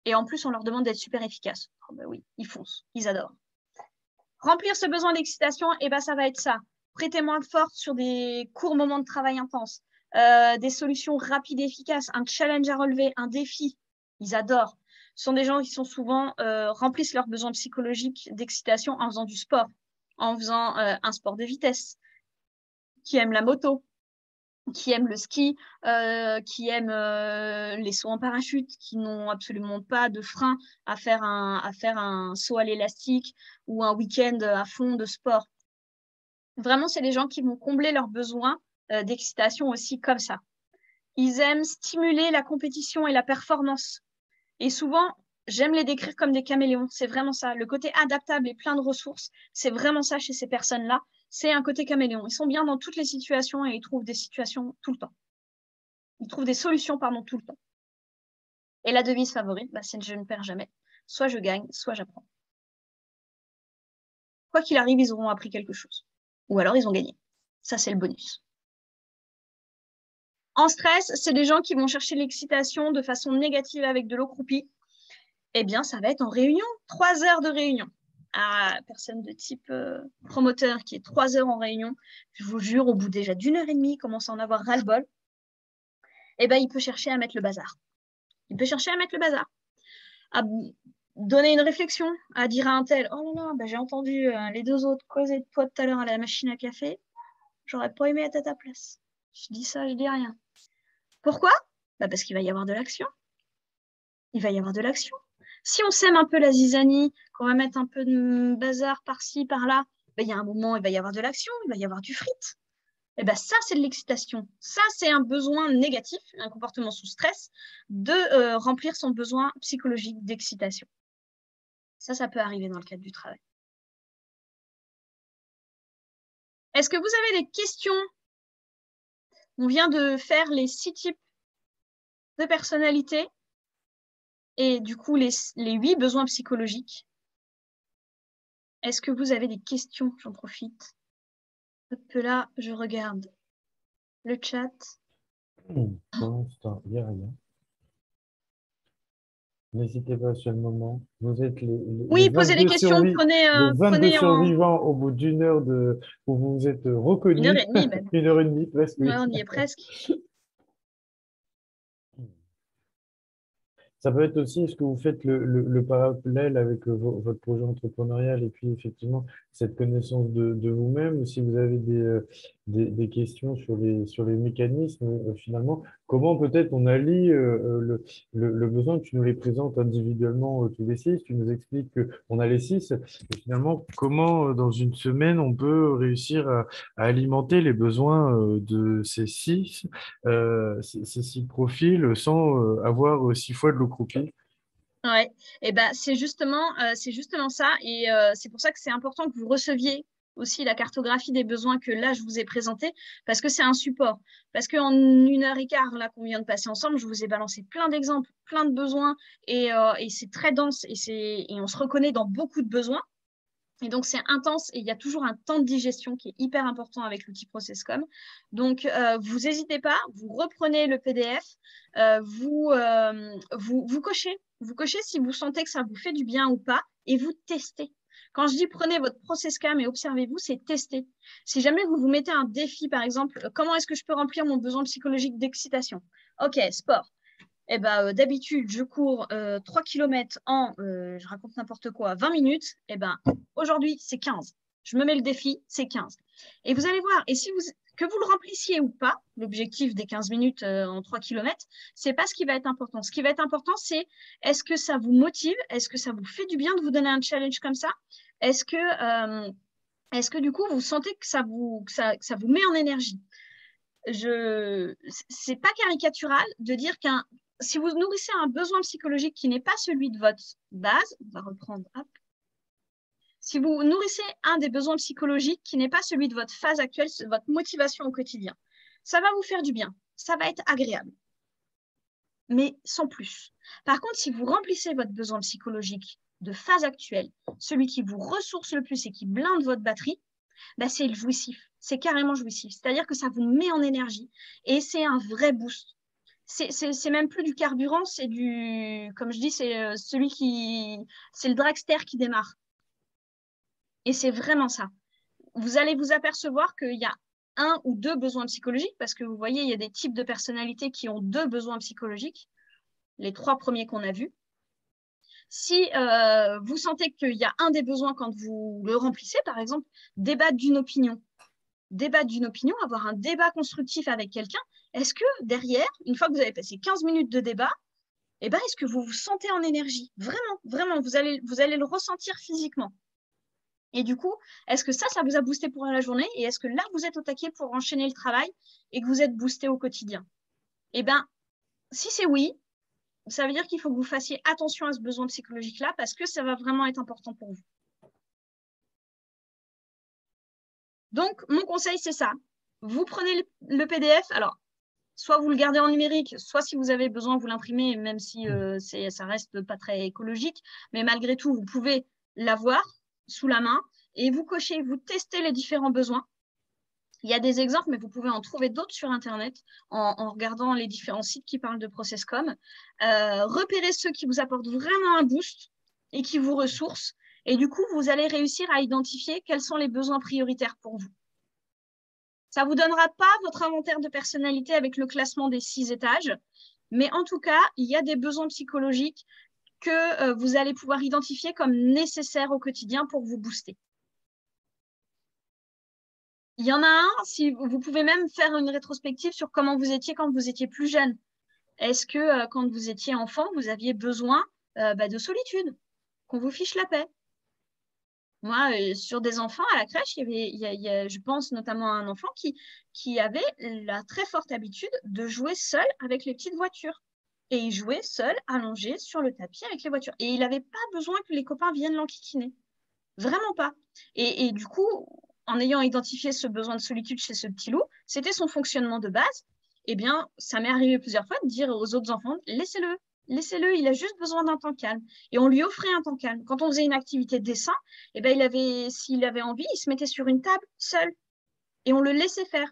et en plus, on leur demande d'être super efficaces. Oh bah oui, ils foncent, ils adorent. Remplir ce besoin d'excitation, et bah ça va être ça. Prêter moins forte sur des courts moments de travail intense, des solutions rapides et efficaces, un challenge à relever, un défi. Ils adorent. Ce sont des gens qui sont souvent remplissent leurs besoins psychologiques d'excitation en faisant du sport, en faisant un sport de vitesse, qui aiment la moto, qui aiment le ski, qui aiment les sauts en parachute, qui n'ont absolument pas de frein à faire un saut à l'élastique ou un week-end à fond de sport. Vraiment, c'est des gens qui vont combler leurs besoins d'excitation aussi comme ça. Ils aiment stimuler la compétition et la performance. Et souvent, j'aime les décrire comme des caméléons. C'est vraiment ça. Le côté adaptable et plein de ressources, c'est vraiment ça chez ces personnes-là. C'est un côté caméléon. Ils sont bien dans toutes les situations et ils trouvent des situations tout le temps. Ils trouvent des solutions, tout le temps. Et la devise favorite, c'est je ne perds jamais. Soit je gagne, soit j'apprends. Quoi qu'il arrive, ils auront appris quelque chose. Ou alors, ils ont gagné. Ça, c'est le bonus. En stress, c'est des gens qui vont chercher l'excitation de façon négative avec de l'eau croupie. Eh bien, ça va être en réunion. 3 heures de réunion. Ah, personne de type promoteur qui est 3 heures en réunion, je vous jure, au bout déjà d'1h30, il commence à en avoir ras-le-bol. Eh bien, il peut chercher à mettre le bazar. À donner une réflexion, à dire à un tel, oh non, j'ai entendu les 2 autres causer de toi tout à l'heure à la machine à café, j'aurais pas aimé être à ta place. Je dis ça, je dis rien. Pourquoi? Parce qu'il va y avoir de l'action. Il va y avoir de l'action. Si on sème un peu la zizanie, qu'on va mettre un peu de bazar par-ci, par-là, il y a un moment, il va y avoir de l'action, il va y avoir du frites. Et ça, c'est de l'excitation. Ça, c'est un besoin négatif, un comportement sous stress, de remplir son besoin psychologique d'excitation. Ça peut arriver dans le cadre du travail. Est-ce que vous avez des questions? On vient de faire les 6 types de personnalité et du coup les 8 besoins psychologiques. Est-ce que vous avez des questions? J'en profite. Hop là, je regarde le chat. Pour l'instant, il n'y a rien. N'hésitez pas sur le moment. Vous êtes Oui, les posez des 22 questions, les 22 prenez en survivants au bout d'une heure où vous vous êtes 1h30 reconnus. même. 1h30 presque, Ouais, oui. on y est presque. Ça peut être aussi, est-ce que vous faites le parallèle avec votre projet entrepreneurial et puis effectivement cette connaissance de vous-même, ou si vous avez des questions sur les mécanismes, finalement, comment peut-être on allie le besoin, tu nous les présentes individuellement tous les 6, tu nous expliques qu'on a les 6, et finalement, comment dans une semaine on peut réussir à alimenter les besoins de ces 6 ces 6 profils sans avoir 6 fois de l'eau croupie. Ouais, et ben c'est justement ça, et c'est pour ça que c'est important que vous receviez aussi la cartographie des besoins que là je vous ai présenté, parce que c'est un support. Parce qu'en 1h15 là qu'on vient de passer ensemble, je vous ai balancé plein d'exemples, plein de besoins, et c'est très dense, et on se reconnaît dans beaucoup de besoins. Et donc, c'est intense et il y a toujours un temps de digestion qui est hyper important avec l'outil ProcessCom. Donc, vous n'hésitez pas, vous reprenez le PDF, vous cochez. Vous cochez si vous sentez que ça vous fait du bien ou pas et vous testez. Quand je dis prenez votre ProcessCom et observez-vous, c'est tester. Si jamais vous vous mettez un défi, par exemple, comment est-ce que je peux remplir mon besoin psychologique d'excitation? Ok, sport. Eh ben, d'habitude, je cours 3 km je raconte n'importe quoi, 20 minutes. Eh ben, aujourd'hui, c'est 15. Je me mets le défi, c'est 15. Et vous allez voir, que vous le remplissiez ou pas, l'objectif des 15 minutes en 3 km, c'est pas ce qui va être important. Ce qui va être important, c'est est-ce que ça vous motive? Est-ce que ça vous fait du bien de vous donner un challenge comme ça? Est-ce que du coup, vous sentez que ça vous met en énergie? C'est pas caricatural de dire si vous nourrissez un besoin psychologique qui n'est pas celui de votre base, on va reprendre, hop. Si vous nourrissez un des besoins psychologiques qui n'est pas celui de votre phase actuelle, votre motivation au quotidien, ça va vous faire du bien, ça va être agréable, mais sans plus. Par contre, si vous remplissez votre besoin psychologique de phase actuelle, celui qui vous ressource le plus et qui blinde votre batterie, bah, c'est jouissif, c'est carrément jouissif. C'est-à-dire que ça vous met en énergie et c'est un vrai boost. C'est même plus du carburant, c'est comme je dis, c'est le dragster qui démarre. Et c'est vraiment ça. Vous allez vous apercevoir qu'il y a 1 ou 2 besoins psychologiques, parce que vous voyez, il y a des types de personnalités qui ont 2 besoins psychologiques, les 3 premiers qu'on a vus. Si vous sentez qu'il y a un des besoins quand vous le remplissez, par exemple, débattre d'une opinion, avoir un débat constructif avec quelqu'un, est-ce que derrière, une fois que vous avez passé 15 minutes de débat, est-ce que vous vous sentez en énergie? Vraiment, vraiment, vous allez le ressentir physiquement. Et du coup, est-ce que ça vous a boosté pour la journée? Et est-ce que là, vous êtes au taquet pour enchaîner le travail et que vous êtes boosté au quotidien? Si c'est oui, ça veut dire qu'il faut que vous fassiez attention à ce besoin psychologique-là parce que ça va vraiment être important pour vous. Donc, mon conseil, c'est ça. Vous prenez le PDF. Alors, soit vous le gardez en numérique, soit si vous avez besoin, vous l'imprimez, même si ça reste pas très écologique. Mais malgré tout, vous pouvez l'avoir sous la main et vous cochez, vous testez les différents besoins. Il y a des exemples, mais vous pouvez en trouver d'autres sur Internet en regardant les différents sites qui parlent de ProcessCom. Repérez ceux qui vous apportent vraiment un boost et qui vous ressourcent. Et du coup, vous allez réussir à identifier quels sont les besoins prioritaires pour vous. Ça ne vous donnera pas votre inventaire de personnalité avec le classement des 6 étages, mais en tout cas, il y a des besoins psychologiques que vous allez pouvoir identifier comme nécessaires au quotidien pour vous booster. Il y en a un, si vous pouvez même faire une rétrospective sur comment vous étiez quand vous étiez plus jeune. Est-ce que quand vous étiez enfant, vous aviez besoin de solitude, qu'on vous fiche la paix? Moi, sur des enfants à la crèche, il y a, je pense notamment à un enfant qui avait la très forte habitude de jouer seul avec les petites voitures. Et il jouait seul, allongé sur le tapis avec les voitures. Et il n'avait pas besoin que les copains viennent l'enquiquiner. Vraiment pas. Et du coup, en ayant identifié ce besoin de solitude chez ce petit loup, c'était son fonctionnement de base. Eh bien, ça m'est arrivé plusieurs fois de dire aux autres enfants, laissez-le, laissez-le, il a juste besoin d'un temps calme. Et on lui offrait un temps calme. Quand on faisait une activité de dessin, eh ben, s'il avait envie, il se mettait sur une table seul. Et on le laissait faire.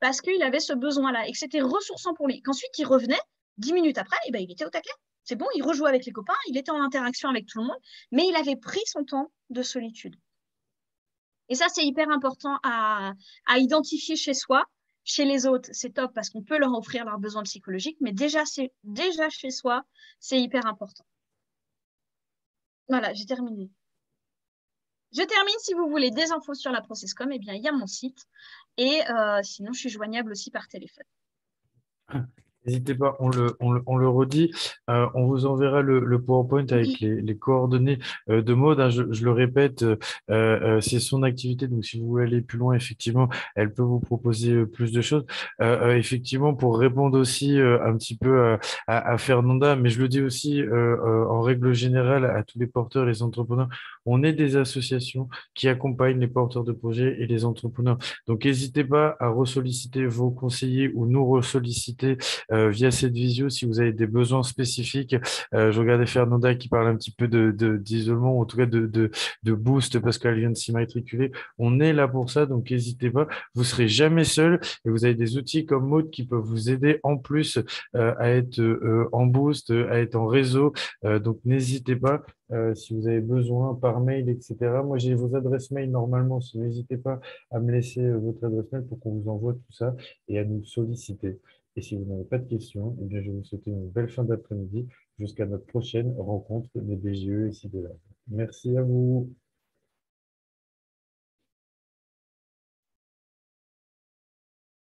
Parce qu'il avait ce besoin-là et que c'était ressourçant pour lui. Qu'ensuite, il revenait, 10 minutes après, eh ben, il était au taquet. C'est bon, il rejouait avec les copains, il était en interaction avec tout le monde, mais il avait pris son temps de solitude. Et ça, c'est hyper important à identifier chez soi. Chez les autres, c'est top parce qu'on peut leur offrir leurs besoins psychologiques, mais déjà chez soi, c'est hyper important. Voilà, j'ai terminé. Je termine, si vous voulez des infos sur la Processcom, eh bien, il y a mon site. Et sinon, je suis joignable aussi par téléphone. N'hésitez pas, on le redit, on vous enverra le PowerPoint avec les coordonnées de Maud, hein. Je le répète, c'est son activité, donc si vous voulez aller plus loin, effectivement, elle peut vous proposer plus de choses. Effectivement, pour répondre aussi un petit peu à Fernanda, mais je le dis aussi en règle générale à tous les porteurs, les entrepreneurs, on est des associations qui accompagnent les porteurs de projets et les entrepreneurs. Donc, n'hésitez pas à ressolliciter vos conseillers ou nous ressolliciter via cette visio si vous avez des besoins spécifiques. Je regardais Fernanda qui parle un petit peu d'isolement, ou en tout cas de boost parce qu'elle vient de s'y matriculer. On est là pour ça, donc n'hésitez pas. Vous serez jamais seul et vous avez des outils comme Maud qui peuvent vous aider en plus à être en boost, à être en réseau. Donc n'hésitez pas. Si vous avez besoin par mail, etc. Moi, j'ai vos adresses mail normalement. N'hésitez pas à me laisser votre adresse mail pour qu'on vous envoie tout ça et à nous solliciter. Et si vous n'avez pas de questions, eh bien, je vais vous souhaiter une belle fin d'après-midi jusqu'à notre prochaine rencontre des BGE ici de là. Merci à vous.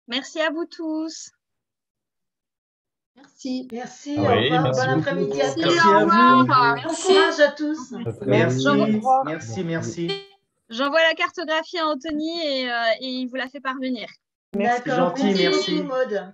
Merci à vous tous. Merci. Merci. Ah Au oui, revoir. merci Bon beaucoup. après-midi à tous. Merci à vous. Bon courage à tous. À très Merci, vite. merci. J'envoie la cartographie à Anthony et il vous la fait parvenir. C'est D'accord. gentil, merci. Beaucoup, Maud.